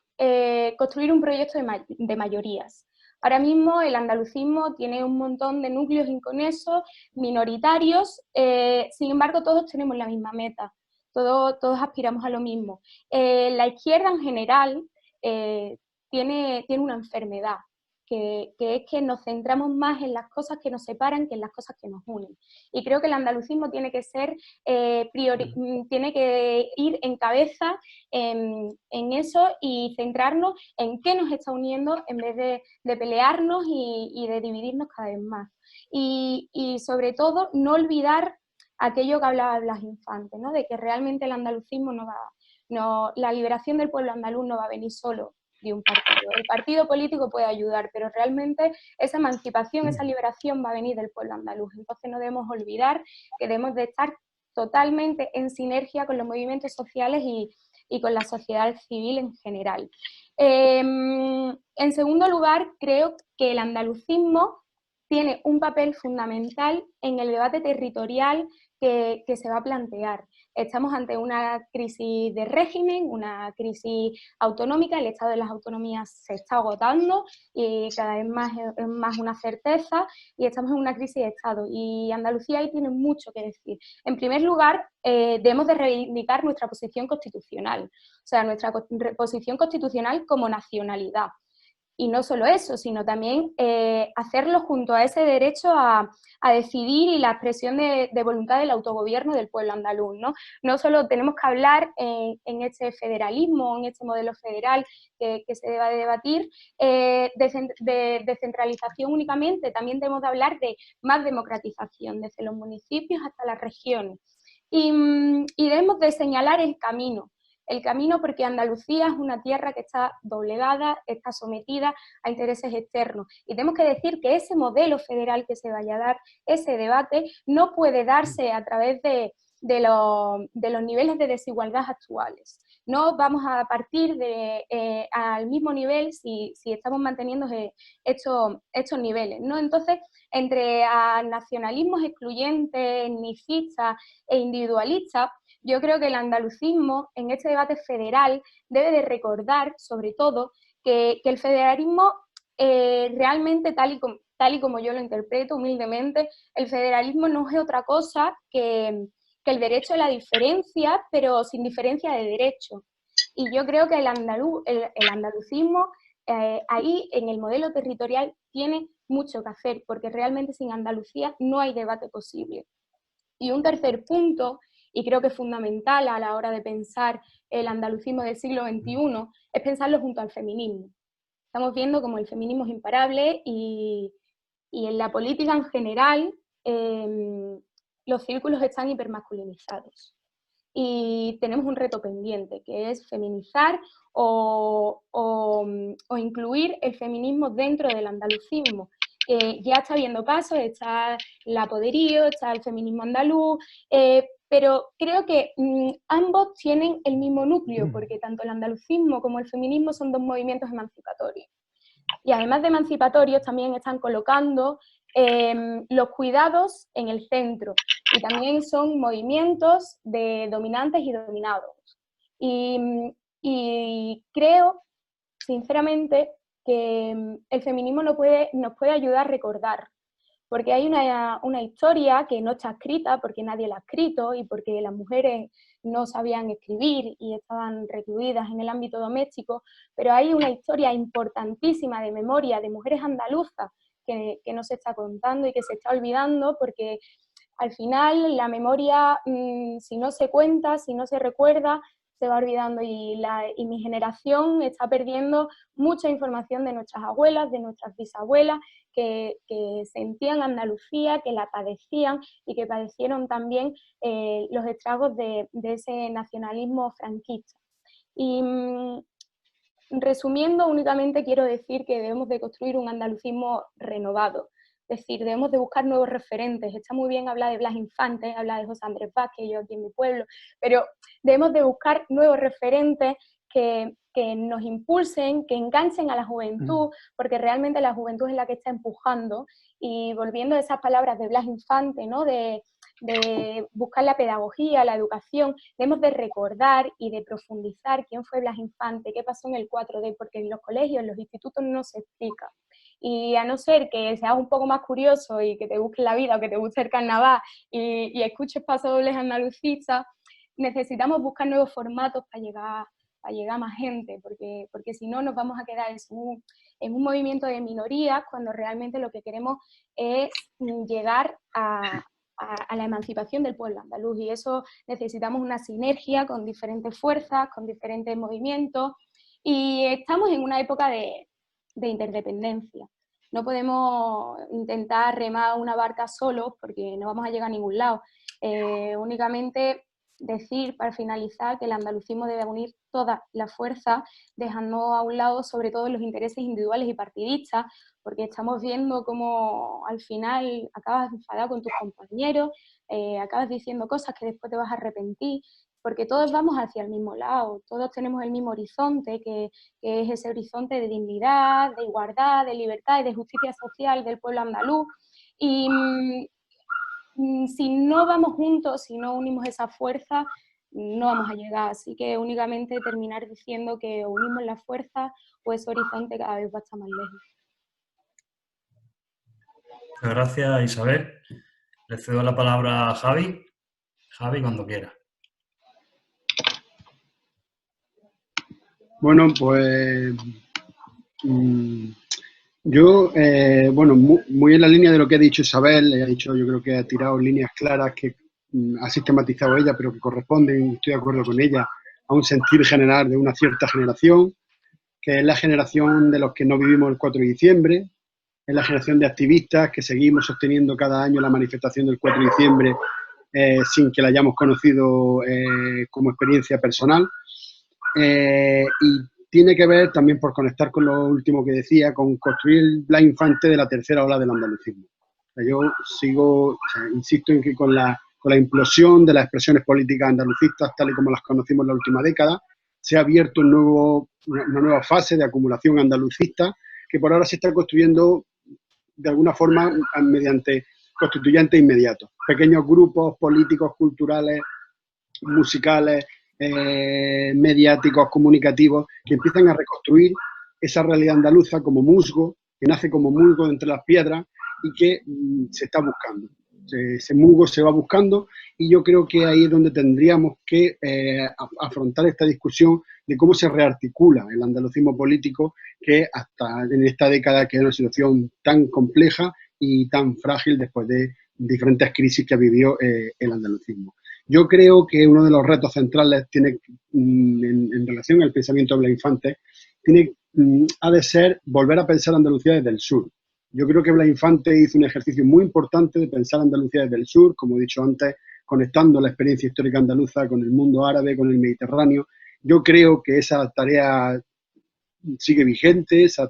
construir un proyecto de mayorías. Ahora mismo el andalucismo tiene un montón de núcleos inconexos, minoritarios, sin embargo todos tenemos la misma meta, todos aspiramos a lo mismo. La izquierda en general tiene una enfermedad, que es que nos centramos más en las cosas que nos separan que en las cosas que nos unen. Y creo que el andalucismo tiene que ser, tiene que ir en cabeza en eso y centrarnos en qué nos está uniendo en vez de pelearnos y de dividirnos cada vez más. Y sobre todo, no olvidar aquello que hablaba Blas Infante, ¿no? De que realmente el andalucismo la liberación del pueblo andaluz no va a venir solo de un partido. El partido político puede ayudar, pero realmente esa emancipación, esa liberación va a venir del pueblo andaluz. Entonces no debemos olvidar que debemos de estar totalmente en sinergia con los movimientos sociales y con la sociedad civil en general. En segundo lugar, creo que el andalucismo tiene un papel fundamental en el debate territorial que se va a plantear. Estamos ante una crisis de régimen, una crisis autonómica, el estado de las autonomías se está agotando y cada vez más es más una certeza, y estamos en una crisis de estado, y Andalucía ahí tiene mucho que decir. En primer lugar, debemos de reivindicar nuestra posición constitucional, o sea, nuestra posición constitucional como nacionalidad. Y no solo eso, sino también hacerlo junto a ese derecho a decidir y la expresión de voluntad del autogobierno del pueblo andaluz, ¿no? No solo tenemos que hablar en este federalismo, en este modelo federal que se deba de debatir, de descentralización únicamente, también debemos de hablar de más democratización, desde los municipios hasta las regiones. Y debemos de señalar el camino porque Andalucía es una tierra que está doblegada, está sometida a intereses externos. Y tenemos que decir que ese modelo federal que se vaya a dar, ese debate, no puede darse a través de los niveles de desigualdad actuales. No vamos a partir al mismo nivel si estamos manteniendo estos niveles, ¿no? Entonces, entre nacionalismos excluyentes, etnicistas e individualistas, yo creo que el andalucismo en este debate federal debe de recordar, sobre todo, que el federalismo realmente, tal tal y como yo lo interpreto humildemente, el federalismo no es otra cosa que el derecho a la diferencia, pero sin diferencia de derecho. Y yo creo que el andalucismo ahí en el modelo territorial tiene mucho que hacer, porque realmente sin Andalucía no hay debate posible. Y un tercer punto, y creo que es fundamental a la hora de pensar el andalucismo del siglo XXI, es pensarlo junto al feminismo. Estamos viendo como el feminismo es imparable y en la política en general los círculos están hipermasculinizados. Y tenemos un reto pendiente, que es feminizar o incluir el feminismo dentro del andalucismo. Ya está habiendo pasos, está la Poderío, está el feminismo andaluz, pero creo que ambos tienen el mismo núcleo, porque tanto el andalucismo como el feminismo son dos movimientos emancipatorios. Y además de emancipatorios, también están colocando los cuidados en el centro, y también son movimientos de dominantes y dominados. Y creo, sinceramente, que el feminismo nos puede ayudar a recordar, porque hay una historia que no está escrita, porque nadie la ha escrito y porque las mujeres no sabían escribir y estaban recluidas en el ámbito doméstico, pero hay una historia importantísima de memoria de mujeres andaluzas que no se está contando y que se está olvidando, porque al final la memoria, si no se cuenta, si no se recuerda, se va olvidando, y mi generación está perdiendo mucha información de nuestras abuelas, de nuestras bisabuelas, que sentían Andalucía, que la padecían y que padecieron también los estragos de ese nacionalismo franquista. Y resumiendo, únicamente quiero decir que debemos de construir un andalucismo renovado. Es decir, debemos de buscar nuevos referentes. Está muy bien hablar de Blas Infante, hablar de José Andrés Vázquez, yo aquí en mi pueblo, pero debemos de buscar nuevos referentes que nos impulsen, que enganchen a la juventud, porque realmente la juventud es la que está empujando. Y volviendo a esas palabras de Blas Infante, ¿no? de buscar la pedagogía, la educación, debemos de recordar y de profundizar quién fue Blas Infante, qué pasó en el 4D, porque en los colegios, en los institutos no se explica. Y a no ser que seas un poco más curioso y que te busques la vida o que te guste el carnaval y escuches pasodobles andalucistas, necesitamos buscar nuevos formatos para llegar a más gente, porque si no nos vamos a quedar en un movimiento de minorías cuando realmente lo que queremos es llegar a la emancipación del pueblo andaluz, y eso necesitamos una sinergia con diferentes fuerzas, con diferentes movimientos, y estamos en una época de interdependencia. No podemos intentar remar una barca solos porque no vamos a llegar a ningún lado. Únicamente decir, para finalizar, que el andalucismo debe unir toda la fuerza, dejando a un lado sobre todo los intereses individuales y partidistas, porque estamos viendo cómo al final acabas enfadado con tus compañeros, acabas diciendo cosas que después te vas a arrepentir, porque todos vamos hacia el mismo lado, todos tenemos el mismo horizonte, que es ese horizonte de dignidad, de igualdad, de libertad y de justicia social del pueblo andaluz. Y si no vamos juntos, si no unimos esa fuerza, no vamos a llegar. Así que únicamente terminar diciendo que unimos la fuerza, pues ese horizonte cada vez va a estar más lejos. Muchas gracias, Isabel. Le cedo la palabra a Javi. Javi, cuando quiera. Bueno, pues yo, bueno, muy en la línea de lo que ha dicho Isabel, ha dicho, yo creo que ha tirado líneas claras que ha sistematizado ella, pero que corresponden, estoy de acuerdo con ella, a un sentir general de una cierta generación, que es la generación de los que no vivimos el 4 de diciembre, es la generación de activistas que seguimos sosteniendo cada año la manifestación del 4 de diciembre sin que la hayamos conocido como experiencia personal. Y tiene que ver también, por conectar con lo último que decía, con construir Blas Infante de la tercera ola del andalucismo. O sea, yo insisto en que con la implosión de las expresiones políticas andalucistas, tal y como las conocimos en la última década, se ha abierto una nueva fase de acumulación andalucista que por ahora se está construyendo de alguna forma mediante constituyentes inmediatos, pequeños grupos políticos, culturales, musicales, mediáticos, comunicativos, que empiezan a reconstruir esa realidad andaluza como musgo, que nace como musgo entre las piedras y que se está buscando. Ese musgo se va buscando y yo creo que ahí es donde tendríamos que afrontar esta discusión de cómo se rearticula el andalucismo político, que hasta en esta década que es una situación tan compleja y tan frágil después de diferentes crisis que ha vivido el andalucismo. Yo creo que uno de los retos centrales tiene, en relación al pensamiento de Blas Infante, ha de ser volver a pensar Andalucía desde el sur. Yo creo que Blas Infante hizo un ejercicio muy importante de pensar Andalucía desde el sur, como he dicho antes, conectando la experiencia histórica andaluza con el mundo árabe, con el Mediterráneo. Yo creo que esa tarea sigue vigente, esa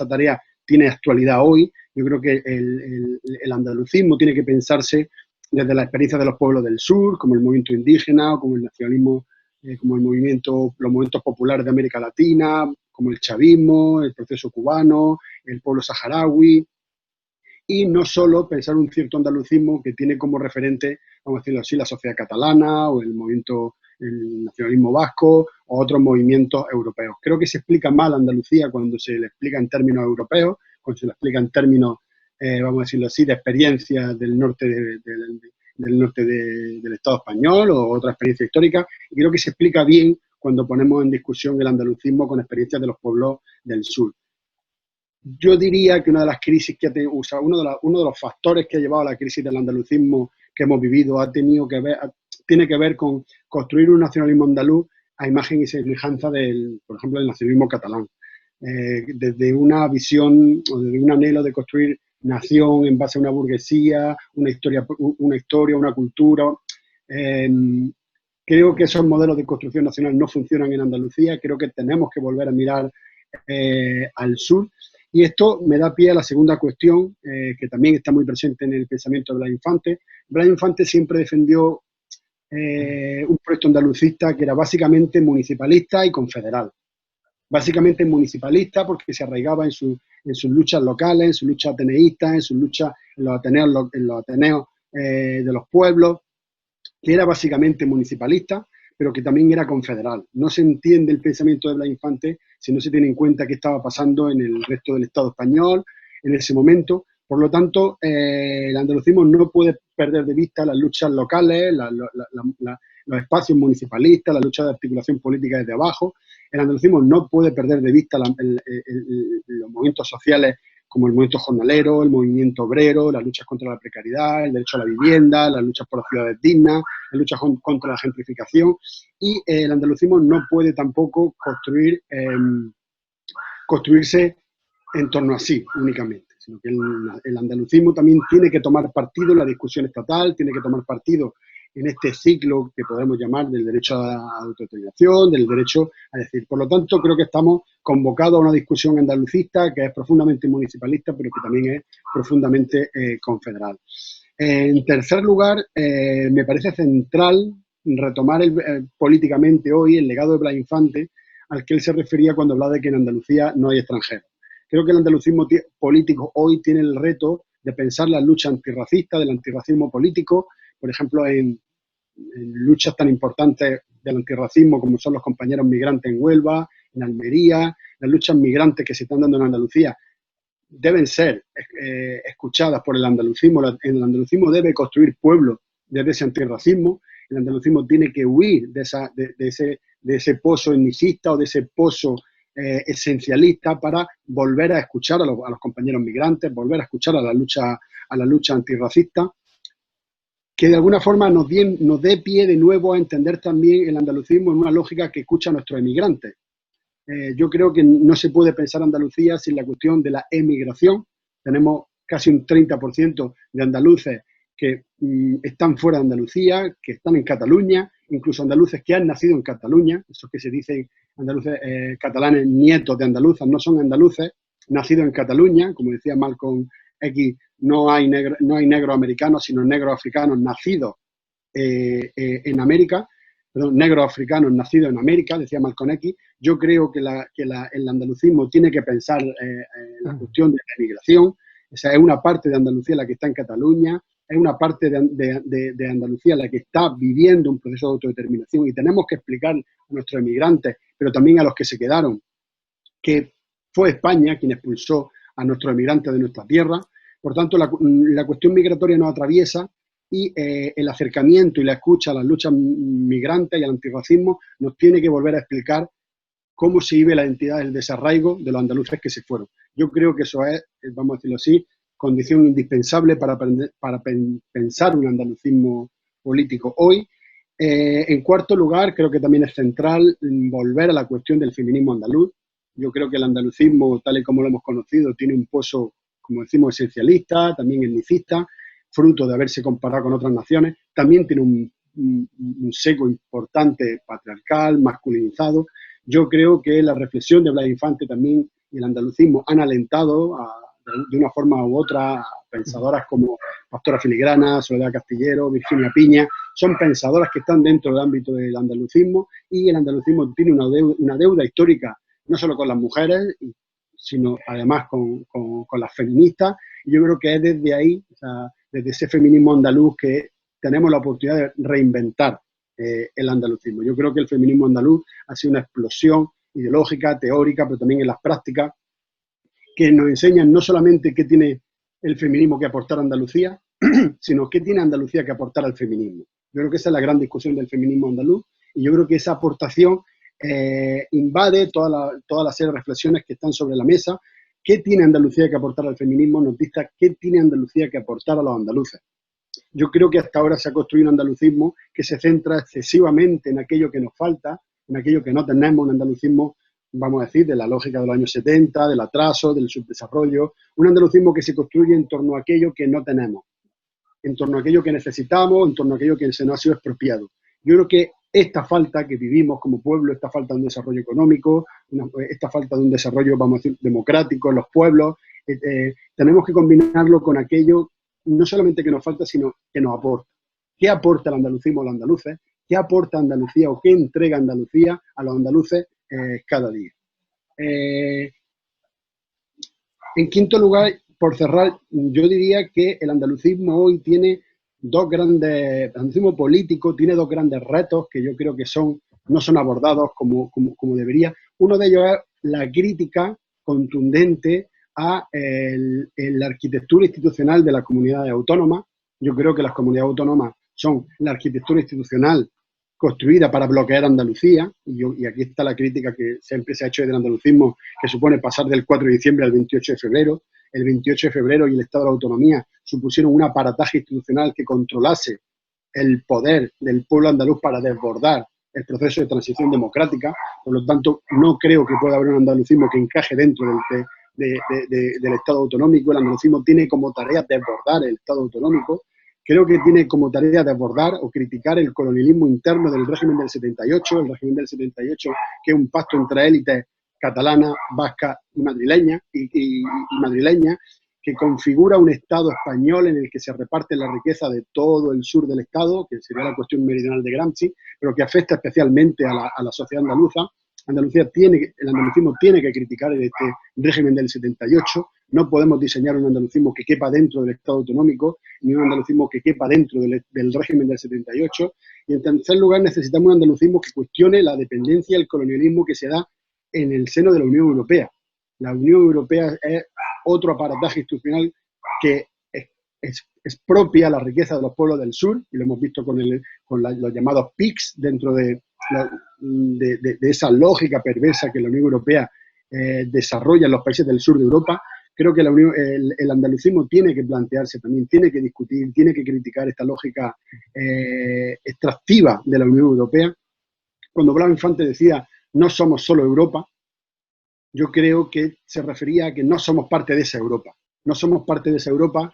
tarea tiene actualidad hoy. Yo creo que el andalucismo tiene que pensarse desde la experiencia de los pueblos del sur, como el movimiento indígena, o como el nacionalismo, como los movimientos populares de América Latina, como el chavismo, el proceso cubano, el pueblo saharaui, y no solo pensar un cierto andalucismo que tiene como referente, vamos a decirlo así, la sociedad catalana o el nacionalismo vasco o otros movimientos europeos. Creo que se explica mal Andalucía cuando se le explica en términos europeos, cuando se le explica en términos, vamos a decirlo así, de experiencia del norte del Estado español o otra experiencia histórica, y creo que se explica bien cuando ponemos en discusión el andalucismo con experiencias de los pueblos del sur. Yo diría que una de las crisis que uno de los factores que ha llevado a la crisis del andalucismo que hemos vivido tiene que ver con construir un nacionalismo andaluz a imagen y semejanza por ejemplo, del nacionalismo catalán. Desde una visión o desde un anhelo de construir nación en base a una burguesía, una historia, una cultura. Creo que esos modelos de construcción nacional no funcionan en Andalucía. Creo que tenemos que volver a mirar al sur. Y esto me da pie a la segunda cuestión, que también está muy presente en el pensamiento de Blas Infante. Blas Infante siempre defendió un proyecto andalucista que era básicamente municipalista y confederal. Básicamente municipalista porque se arraigaba en sus luchas locales, en sus luchas ateneístas, en sus luchas en los ateneos de los pueblos, que era básicamente municipalista, pero que también era confederal. No se entiende el pensamiento de Blas Infante si no se tiene en cuenta qué estaba pasando en el resto del Estado español en ese momento. Por lo tanto, el andalucismo no puede perder de vista las luchas locales, los espacios municipalistas, la lucha de articulación política desde abajo. El andalucismo no puede perder de vista los movimientos sociales como el movimiento jornalero, el movimiento obrero, las luchas contra la precariedad, el derecho a la vivienda, las luchas por las ciudades dignas, las luchas contra la gentrificación. Y el andalucismo no puede tampoco construirse en torno a sí únicamente, sino que el andalucismo también tiene que tomar partido en la discusión estatal, tiene que tomar partido en este ciclo que podemos llamar del derecho a la autodeterminación, del derecho a decir. Por lo tanto, creo que estamos convocados a una discusión andalucista que es profundamente municipalista, pero que también es profundamente confederal. En tercer lugar, me parece central retomar políticamente hoy el legado de Blas Infante, al que él se refería cuando hablaba de que en Andalucía no hay extranjeros. Creo que el andalucismo político hoy tiene el reto de pensar la lucha antirracista, del antirracismo político, por ejemplo, en luchas tan importantes del antirracismo como son los compañeros migrantes en Huelva, en Almería, las luchas migrantes que se están dando en Andalucía deben ser escuchadas por el andalucismo. El andalucismo debe construir pueblo desde ese antirracismo. El andalucismo tiene que huir de ese pozo etnicista o de ese pozo esencialista para volver a escuchar a los compañeros migrantes, volver a escuchar a la lucha antirracista, que de alguna forma nos dé pie de nuevo a entender también el andalucismo en una lógica que escucha a nuestros emigrantes. Yo creo que no se puede pensar Andalucía sin la cuestión de la emigración. Tenemos casi un 30% de andaluces que están fuera de Andalucía, que están en Cataluña, incluso andaluces que han nacido en Cataluña, esos que se dicen andaluces catalanes nietos de andaluzas, no son andaluces, nacidos en Cataluña, como decía Malcolm X, no hay negros americanos, sino negros africanos nacidos en América, perdón, negros africanos nacidos en América, decía Malcolm X. Yo creo que el andalucismo tiene que pensar la cuestión de la emigración. O sea, es una parte de Andalucía la que está en Cataluña, es una parte de Andalucía la que está viviendo un proceso de autodeterminación, y tenemos que explicar a nuestros emigrantes, pero también a los que se quedaron, que fue España quien expulsó a nuestros emigrantes de nuestra tierra. Por tanto, la cuestión migratoria nos atraviesa y el acercamiento y la escucha a las luchas migrantes y al antirracismo nos tiene que volver a explicar cómo se vive la identidad del desarraigo de los andaluces que se fueron. Yo creo que eso es, vamos a decirlo así, condición indispensable para pensar un andalucismo político hoy. En cuarto lugar, creo que también es central volver a la cuestión del feminismo andaluz. Yo creo que el andalucismo, tal y como lo hemos conocido, tiene un pozo, como decimos, esencialista, también etnicista, fruto de haberse comparado con otras naciones. También tiene un seco importante patriarcal, masculinizado. Yo creo que la reflexión de Blas Infante también y el andalucismo han alentado de una forma u otra a pensadoras como Pastora Filigrana, Soledad Castillero, Virginia Piña. Son pensadoras que están dentro del ámbito del andalucismo, y el andalucismo tiene una deuda histórica no solo con las mujeres, sino además con las feministas. Y yo creo que es desde ahí, o sea, desde ese feminismo andaluz, que tenemos la oportunidad de reinventar el andalucismo. Yo creo que el feminismo andaluz ha sido una explosión ideológica, teórica, pero también en las prácticas, que nos enseñan no solamente qué tiene el feminismo que aportar a Andalucía, sino qué tiene Andalucía que aportar al feminismo. Yo creo que esa es la gran discusión del feminismo andaluz, y yo creo que esa aportación invade toda la serie de reflexiones que están sobre la mesa. ¿Qué tiene Andalucía que aportar al feminismo? Nos dicta qué tiene Andalucía que aportar a los andaluces. Yo creo que hasta ahora se ha construido un andalucismo que se centra excesivamente en aquello que nos falta, en aquello que no tenemos, un andalucismo, vamos a decir, de la lógica de los años 70, del atraso, del subdesarrollo, un andalucismo que se construye en torno a aquello que no tenemos, en torno a aquello que necesitamos, en torno a aquello que se nos ha sido expropiado. Yo creo que esta falta que vivimos como pueblo, esta falta de un desarrollo económico, esta falta de un desarrollo, vamos a decir, democrático en los pueblos, tenemos que combinarlo con aquello no solamente que nos falta, sino que nos aporta. ¿Qué aporta el andalucismo a los andaluces? ¿Qué aporta Andalucía o qué entrega Andalucía a los andaluces cada día? En quinto lugar, por cerrar, yo diría que el andalucismo hoy tiene el andalucismo político tiene dos grandes retos que yo creo que no son abordados como debería. Uno de ellos es la crítica contundente a la arquitectura institucional de las comunidades autónomas. Yo creo que las comunidades autónomas son la arquitectura institucional construida para bloquear Andalucía, y aquí está la crítica que siempre se ha hecho del andalucismo, que supone pasar del 4 de diciembre al 28 de febrero. El 28 de febrero y el Estado de la Autonomía supusieron un aparataje institucional que controlase el poder del pueblo andaluz para desbordar el proceso de transición democrática. Por lo tanto, no creo que pueda haber un andalucismo que encaje dentro del Estado autonómico. El andalucismo tiene como tarea desbordar el Estado autonómico. Creo que tiene como tarea desbordar o criticar el colonialismo interno del régimen del 78, el régimen del 78, que es un pacto entre élites catalana, vasca y madrileña, que configura un Estado español en el que se reparte la riqueza de todo el sur del Estado, que sería la cuestión meridional de Gramsci, pero que afecta especialmente a la sociedad andaluza. El andalucismo tiene que criticar este régimen del 78. No podemos diseñar un andalucismo que quepa dentro del Estado autonómico, ni un andalucismo que quepa dentro del régimen del 78. Y en tercer lugar, necesitamos un andalucismo que cuestione la dependencia y el colonialismo que se da en el seno de la Unión Europea. La Unión Europea es otro aparataje institucional que expropia la riqueza de los pueblos del sur, y lo hemos visto con los llamados PICs, dentro de esa lógica perversa que la Unión Europea desarrolla en los países del sur de Europa. Creo que el andalucismo tiene que plantearse también, tiene que discutir, tiene que criticar esta lógica extractiva de la Unión Europea. Cuando Blas Infante decía no somos solo Europa, yo creo que se refería a que no somos parte de esa Europa. No somos parte de esa Europa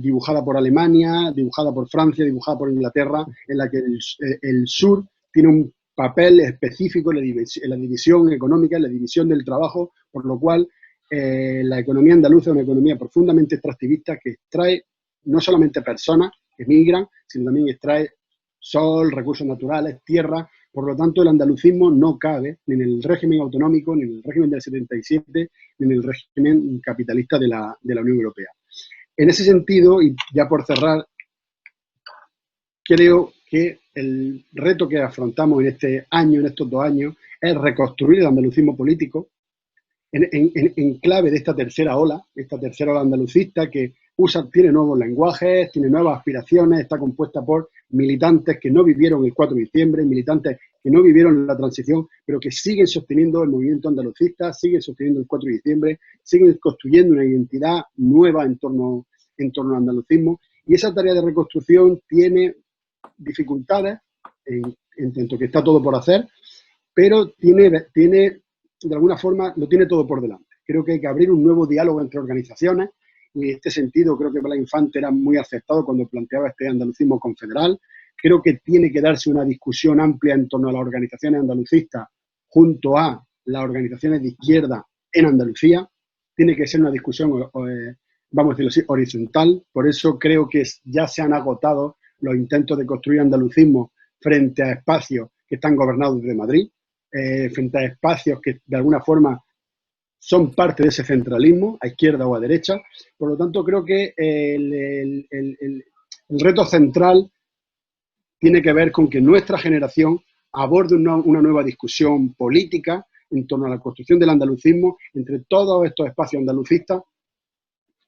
dibujada por Alemania, dibujada por Francia, dibujada por Inglaterra, en la que el sur tiene un papel específico en la división económica, en la división del trabajo, por lo cual la economía andaluza es una economía profundamente extractivista que extrae no solamente personas que migran, sino también extrae sol, recursos naturales, tierra. Por lo tanto, el andalucismo no cabe ni en el régimen autonómico, ni en el régimen del 77, ni en el régimen capitalista de la Unión Europea. En ese sentido, y ya por cerrar, creo que el reto que afrontamos en este año, en estos 2 años, es reconstruir el andalucismo político en clave de esta tercera ola andalucista que tiene nuevos lenguajes, tiene nuevas aspiraciones, está compuesta por militantes que no vivieron el 4 de diciembre, militantes que no vivieron la transición, pero que siguen sosteniendo el movimiento andalucista, siguen sosteniendo el 4 de diciembre, siguen construyendo una identidad nueva en torno al andalucismo, y esa tarea de reconstrucción tiene dificultades, en tanto que está todo por hacer, pero tiene, de alguna forma, lo tiene todo por delante. Creo que hay que abrir un nuevo diálogo entre organizaciones, y en este sentido creo que Blas Infante era muy acertado cuando planteaba este andalucismo confederal. Creo que tiene que darse una discusión amplia en torno a las organizaciones andalucistas junto a las organizaciones de izquierda en Andalucía. Tiene que ser una discusión, vamos a decirlo así, horizontal. Por eso creo que ya se han agotado los intentos de construir andalucismo frente a espacios que están gobernados desde Madrid, frente a espacios que de alguna forma son parte de ese centralismo, a izquierda o a derecha. Por lo tanto, creo que el reto central tiene que ver con que nuestra generación aborde una nueva discusión política en torno a la construcción del andalucismo entre todos estos espacios andalucistas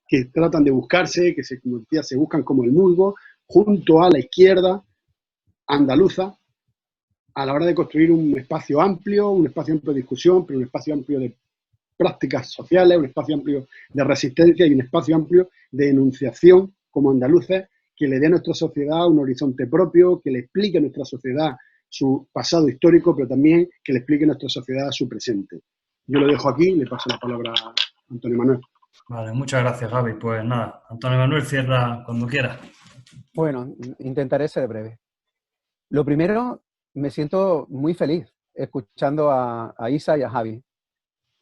que tratan de buscarse, que como decía, se buscan como el musgo, junto a la izquierda andaluza, a la hora de construir un espacio amplio de discusión, pero un espacio amplio de prácticas sociales, un espacio amplio de resistencia y un espacio amplio de enunciación como andaluces que le dé a nuestra sociedad un horizonte propio, que le explique a nuestra sociedad su pasado histórico, pero también que le explique a nuestra sociedad su presente. Yo lo dejo aquí y le paso la palabra a Antonio Manuel. Vale, muchas gracias, Javi. Pues nada, Antonio Manuel, cierra cuando quiera. Bueno, intentaré ser breve. Lo primero, me siento muy feliz escuchando a Isa y a Javi,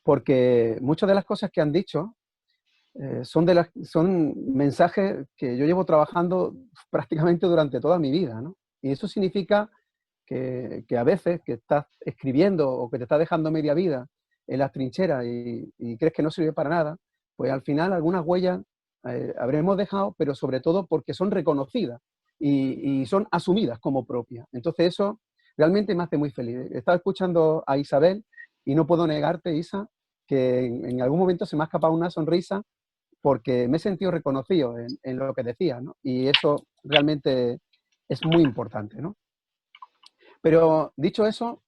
porque muchas de las cosas que han dicho son mensajes que yo llevo trabajando prácticamente durante toda mi vida, ¿no? Y eso significa que a veces que estás escribiendo o que te estás dejando media vida en las trincheras y crees que no sirve para nada, pues al final algunas huellas habremos dejado, pero sobre todo porque son reconocidas y son asumidas como propias. Entonces eso realmente me hace muy feliz. Estaba escuchando a Isabel y no puedo negarte, Isa, que en algún momento se me ha escapado una sonrisa porque me he sentido reconocido en lo que decía, ¿no? Y eso realmente es muy importante, ¿no? Pero dicho eso,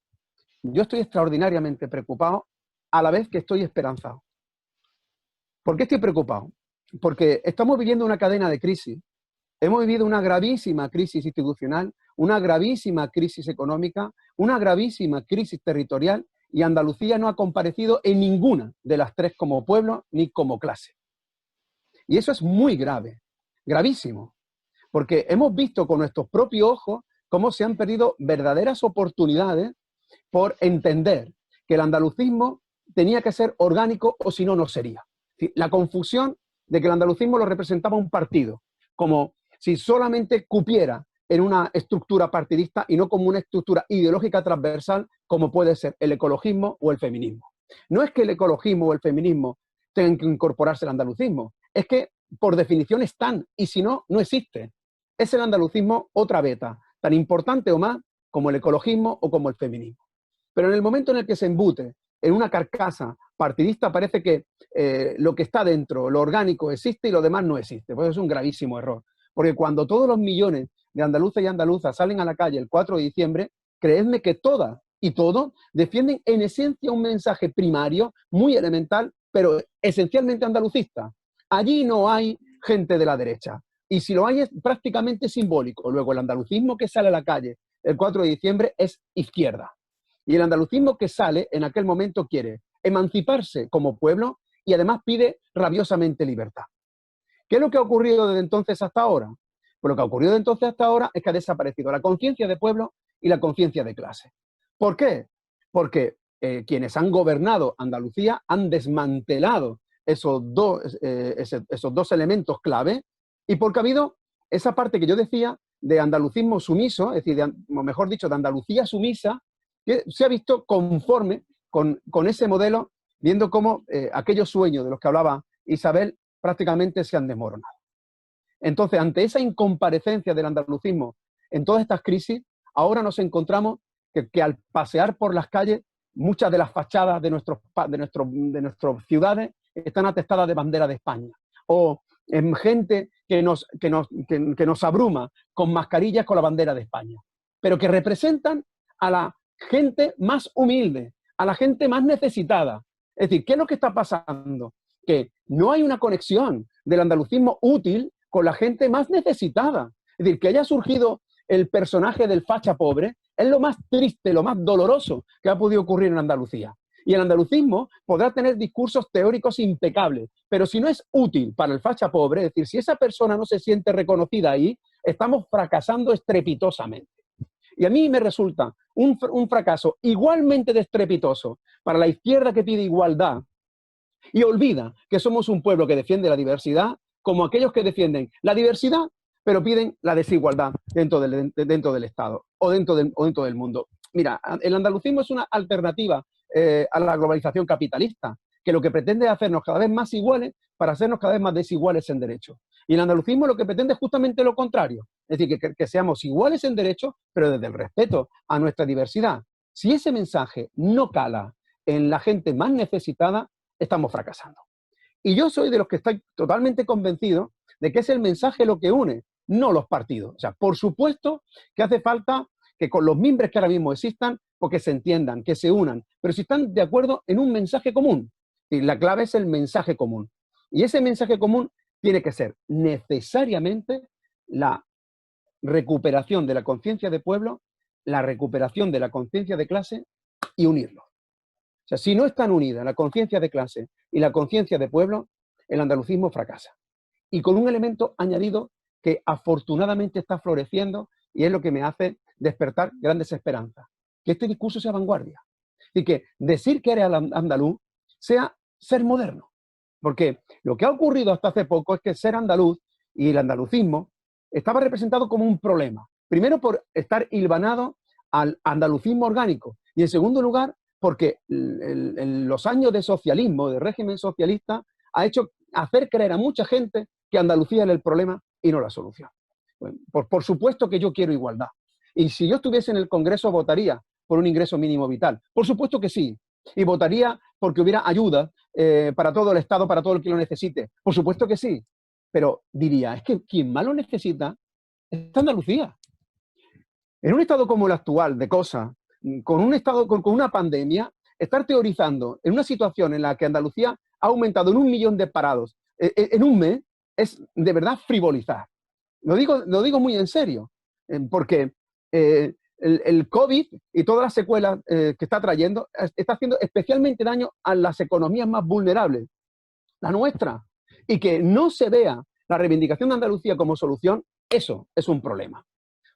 yo estoy extraordinariamente preocupado a la vez que estoy esperanzado. ¿Por qué estoy preocupado? Porque estamos viviendo una cadena de crisis. Hemos vivido una gravísima crisis institucional, una gravísima crisis económica, una gravísima crisis territorial, y Andalucía no ha comparecido en ninguna de las tres como pueblo ni como clase. Y eso es muy grave, gravísimo, porque hemos visto con nuestros propios ojos cómo se han perdido verdaderas oportunidades por entender que el andalucismo tenía que ser orgánico o si no, no sería. La confusión de que el andalucismo lo representaba un partido, como si solamente cupiera en una estructura partidista y no como una estructura ideológica transversal como puede ser el ecologismo o el feminismo. No es que el ecologismo o el feminismo tengan que incorporarse al andalucismo, es que por definición están y si no, no existen. Es el andalucismo otra beta, tan importante o más como el ecologismo o como el feminismo. Pero en el momento en el que se embute en una carcasa partidista parece que lo que está dentro, lo orgánico existe y lo demás no existe. Pues es un gravísimo error. Porque cuando todos los millones de andaluces y andaluzas salen a la calle el 4 de diciembre, creedme que todas y todos defienden en esencia un mensaje primario, muy elemental, pero esencialmente andalucista. Allí no hay gente de la derecha. Y si lo hay es prácticamente simbólico. Luego el andalucismo que sale a la calle el 4 de diciembre es izquierda. Y el andalucismo que sale en aquel momento quiere emanciparse como pueblo y además pide rabiosamente libertad. ¿Qué es lo que ha ocurrido desde entonces hasta ahora? Pues lo que ha ocurrido desde entonces hasta ahora es que ha desaparecido la conciencia de pueblo y la conciencia de clase. ¿Por qué? Porque quienes han gobernado Andalucía han desmantelado esos dos elementos clave y porque ha habido esa parte que yo decía de andalucismo sumiso, es decir, o mejor dicho, de Andalucía sumisa, que se ha visto conforme con ese modelo, viendo cómo aquellos sueños de los que hablaba Isabel prácticamente se han desmoronado. Entonces, ante esa incomparecencia del andalucismo en todas estas crisis, ahora nos encontramos que al pasear por las calles, muchas de las fachadas de nuestras ciudades están atestadas de bandera de España. O gente que nos abruma con mascarillas con la bandera de España, pero que representan a la gente más humilde, a la gente más necesitada. Es decir, ¿qué es lo que está pasando? Que no hay una conexión del andalucismo útil con la gente más necesitada. Es decir, que haya surgido el personaje del facha pobre es lo más triste, lo más doloroso que ha podido ocurrir en Andalucía. Y el andalucismo podrá tener discursos teóricos impecables, pero si no es útil para el facha pobre, es decir, si esa persona no se siente reconocida ahí, estamos fracasando estrepitosamente. Y a mí me resulta un fracaso igualmente estrepitoso para la izquierda que pide igualdad y olvida que somos un pueblo que defiende la diversidad, como aquellos que defienden la diversidad, pero piden la desigualdad dentro del Estado o dentro del mundo. Mira, el andalucismo es una alternativa a la globalización capitalista, que lo que pretende es hacernos cada vez más iguales para hacernos cada vez más desiguales en derechos. Y el andalucismo lo que pretende es justamente lo contrario, es decir, que seamos iguales en derechos, pero desde el respeto a nuestra diversidad. Si ese mensaje no cala en la gente más necesitada, estamos fracasando. Y yo soy de los que estoy totalmente convencido de que es el mensaje lo que une, no los partidos. O sea, por supuesto que hace falta que con los mimbres que ahora mismo existan, porque se entiendan, que se unan, pero si están de acuerdo en un mensaje común. Y la clave es el mensaje común. Y ese mensaje común tiene que ser necesariamente la recuperación de la conciencia de pueblo, la recuperación de la conciencia de clase y unirlos. O sea, si no están unidas la conciencia de clase y la conciencia de pueblo, el andalucismo fracasa. Y con un elemento añadido que afortunadamente está floreciendo y es lo que me hace despertar grandes esperanzas, que este discurso sea vanguardia. Y que decir que eres andaluz sea ser moderno. Porque lo que ha ocurrido hasta hace poco es que ser andaluz y el andalucismo estaba representado como un problema. Primero por estar hilvanado al andalucismo orgánico y en segundo lugar porque los años de socialismo, de régimen socialista, ha hecho hacer creer a mucha gente que Andalucía era el problema y no la solución. Bueno, por supuesto que yo quiero igualdad. Y si yo estuviese en el Congreso, votaría por un ingreso mínimo vital. Por supuesto que sí. Y votaría porque hubiera ayuda para todo el Estado, para todo el que lo necesite. Por supuesto que sí. Pero diría, es que quien más lo necesita es Andalucía. En un estado como el actual de cosas, con un estado, con una pandemia, estar teorizando en una situación en la que Andalucía ha aumentado en 1 millón de parados en un mes, es de verdad frivolizar. Lo digo muy en serio, porque el COVID y todas las secuelas que está trayendo está haciendo especialmente daño a las economías más vulnerables, la nuestra, y que no se vea la reivindicación de Andalucía como solución, eso es un problema.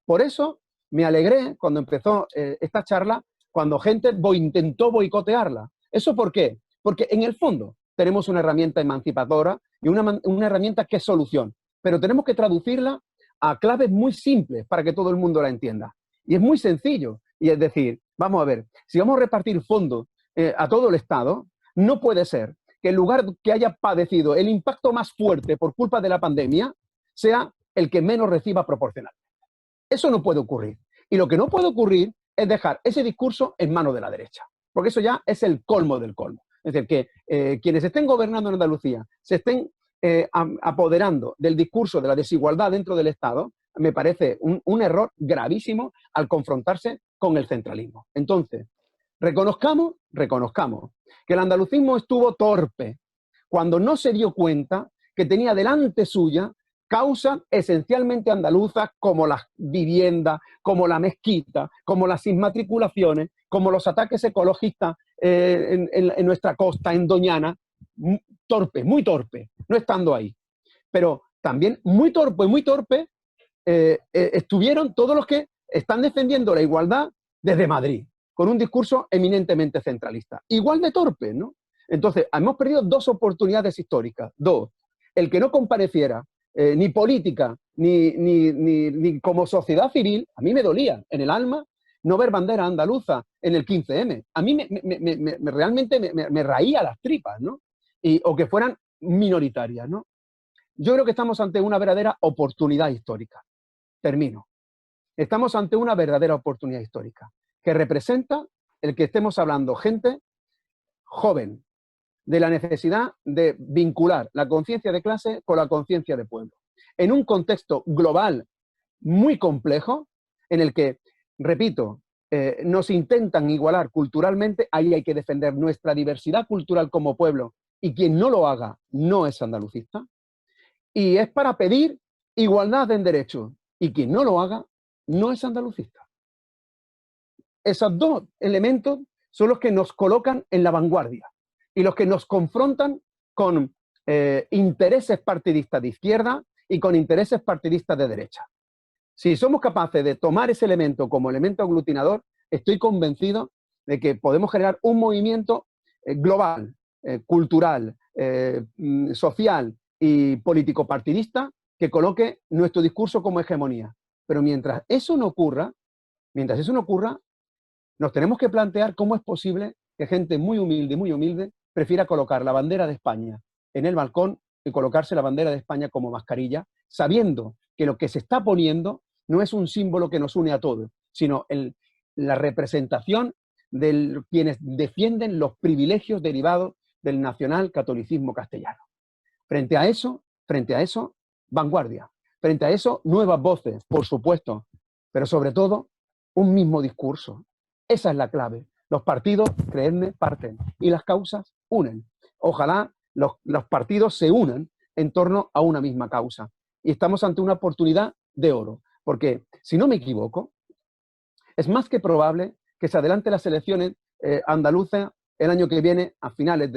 Por eso me alegré cuando empezó esta charla, cuando gente intentó boicotearla. ¿Eso por qué? Porque en el fondo tenemos una herramienta emancipadora y una herramienta que es solución, pero tenemos que traducirla a claves muy simples para que todo el mundo la entienda. Y es muy sencillo, y es decir, vamos a ver, si vamos a repartir fondos a todo el Estado, no puede ser que el lugar que haya padecido el impacto más fuerte por culpa de la pandemia sea el que menos reciba proporcionalmente. Eso no puede ocurrir. Y lo que no puede ocurrir es dejar ese discurso en manos de la derecha, porque eso ya es el colmo del colmo. Es decir, que quienes estén gobernando en Andalucía se estén apoderando del discurso de la desigualdad dentro del Estado, me parece un error gravísimo al confrontarse con el centralismo. Entonces, reconozcamos que el andalucismo estuvo torpe cuando no se dio cuenta que tenía delante suya causas esencialmente andaluzas como las viviendas, como la mezquita, como las inmatriculaciones, como los ataques ecologistas en nuestra costa, en Doñana, torpe, muy torpe, no estando ahí. Pero también muy torpe estuvieron todos los que están defendiendo la igualdad desde Madrid, con un discurso eminentemente centralista. Igual de torpe, ¿no? Entonces, hemos perdido 2 oportunidades históricas. 2, el que no compareciera ni política, ni como sociedad civil, a mí me dolía en el alma no ver bandera andaluza en el 15M. A mí realmente me raía las tripas, ¿no? O que fueran minoritarias, ¿no? Yo creo que estamos ante una verdadera oportunidad histórica. Termino. Estamos ante una verdadera oportunidad histórica que representa el que estemos hablando gente joven, de la necesidad de vincular la conciencia de clase con la conciencia de pueblo. En un contexto global muy complejo, en el que, repito, nos intentan igualar culturalmente, ahí hay que defender nuestra diversidad cultural como pueblo, y quien no lo haga no es andalucista, y es para pedir igualdad en derechos, y quien no lo haga no es andalucista. Esos dos elementos son los que nos colocan en la vanguardia y los que nos confrontan con intereses partidistas de izquierda y con intereses partidistas de derecha. Si somos capaces de tomar ese elemento como elemento aglutinador, estoy convencido de que podemos generar un movimiento global, cultural, social y político-partidista que coloque nuestro discurso como hegemonía. Pero mientras eso no ocurra, nos tenemos que plantear cómo es posible que gente muy humilde, prefiera colocar la bandera de España en el balcón y colocarse la bandera de España como mascarilla, sabiendo que lo que se está poniendo no es un símbolo que nos une a todos, sino la representación de quienes defienden los privilegios derivados del nacional catolicismo castellano. Frente a eso, vanguardia. Frente a eso, nuevas voces, por supuesto, pero sobre todo, un mismo discurso. Esa es la clave. Los partidos, creedme, parten y las causas unen. Ojalá los partidos se unan en torno a una misma causa. Y estamos ante una oportunidad de oro, porque, si no me equivoco, es más que probable que se adelante las elecciones andaluzas el año que viene, a finales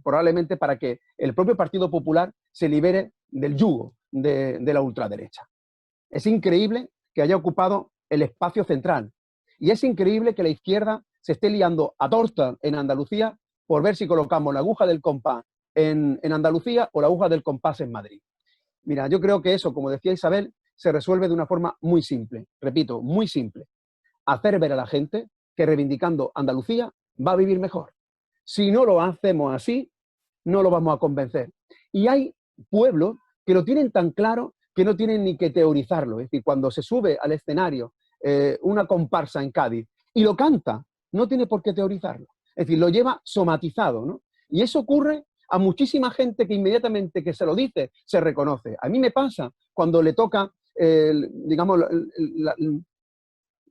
probablemente para que el propio Partido Popular se libere del yugo de la ultraderecha. Es increíble que haya ocupado el espacio central y es increíble que la izquierda se esté liando a torta en Andalucía por ver si colocamos la aguja del compás en Andalucía o la aguja del compás en Madrid. Mira, yo creo que eso, como decía Isabel, se resuelve de una forma muy simple, repito, muy simple. Hacer ver a la gente que reivindicando Andalucía va a vivir mejor. Si no lo hacemos así, no lo vamos a convencer. Y hay pueblos que lo tienen tan claro que no tienen ni que teorizarlo. Es decir, cuando se sube al escenario una comparsa en Cádiz y lo canta, no tiene por qué teorizarlo. Es decir, lo lleva somatizado, ¿no? Y eso ocurre a muchísima gente que inmediatamente que se lo dice, se reconoce. A mí me pasa cuando le toca, digamos,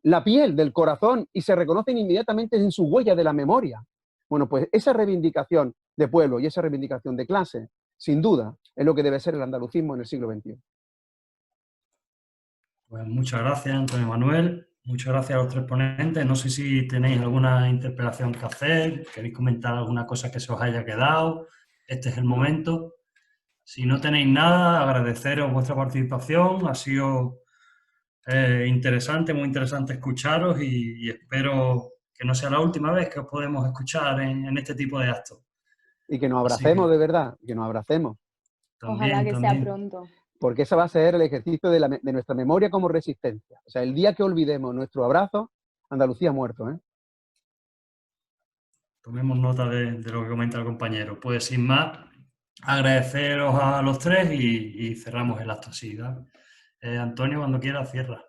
la piel del corazón y se reconocen inmediatamente en su huella de la memoria. Bueno, pues esa reivindicación de pueblo y esa reivindicación de clase, sin duda, es lo que debe ser el andalucismo en el siglo XXI. Pues muchas gracias, Antonio Manuel. Muchas gracias a los tres ponentes. No sé si tenéis alguna interpelación que hacer, queréis comentar alguna cosa que se os haya quedado. Este es el momento. Si no tenéis nada, agradeceros vuestra participación. Ha sido interesante, muy interesante escucharos y espero que no sea la última vez que os podemos escuchar en este tipo de actos. Y que nos abracemos de verdad, que nos abracemos. Ojalá que sea pronto. Porque ese va a ser el ejercicio de nuestra memoria como resistencia. O sea, el día que olvidemos nuestro abrazo, Andalucía ha muerto, ¿eh? Tomemos nota de lo que comenta el compañero. Pues sin más, agradeceros a los tres y cerramos el acto así, ¿verdad? Antonio, cuando quieras, cierra.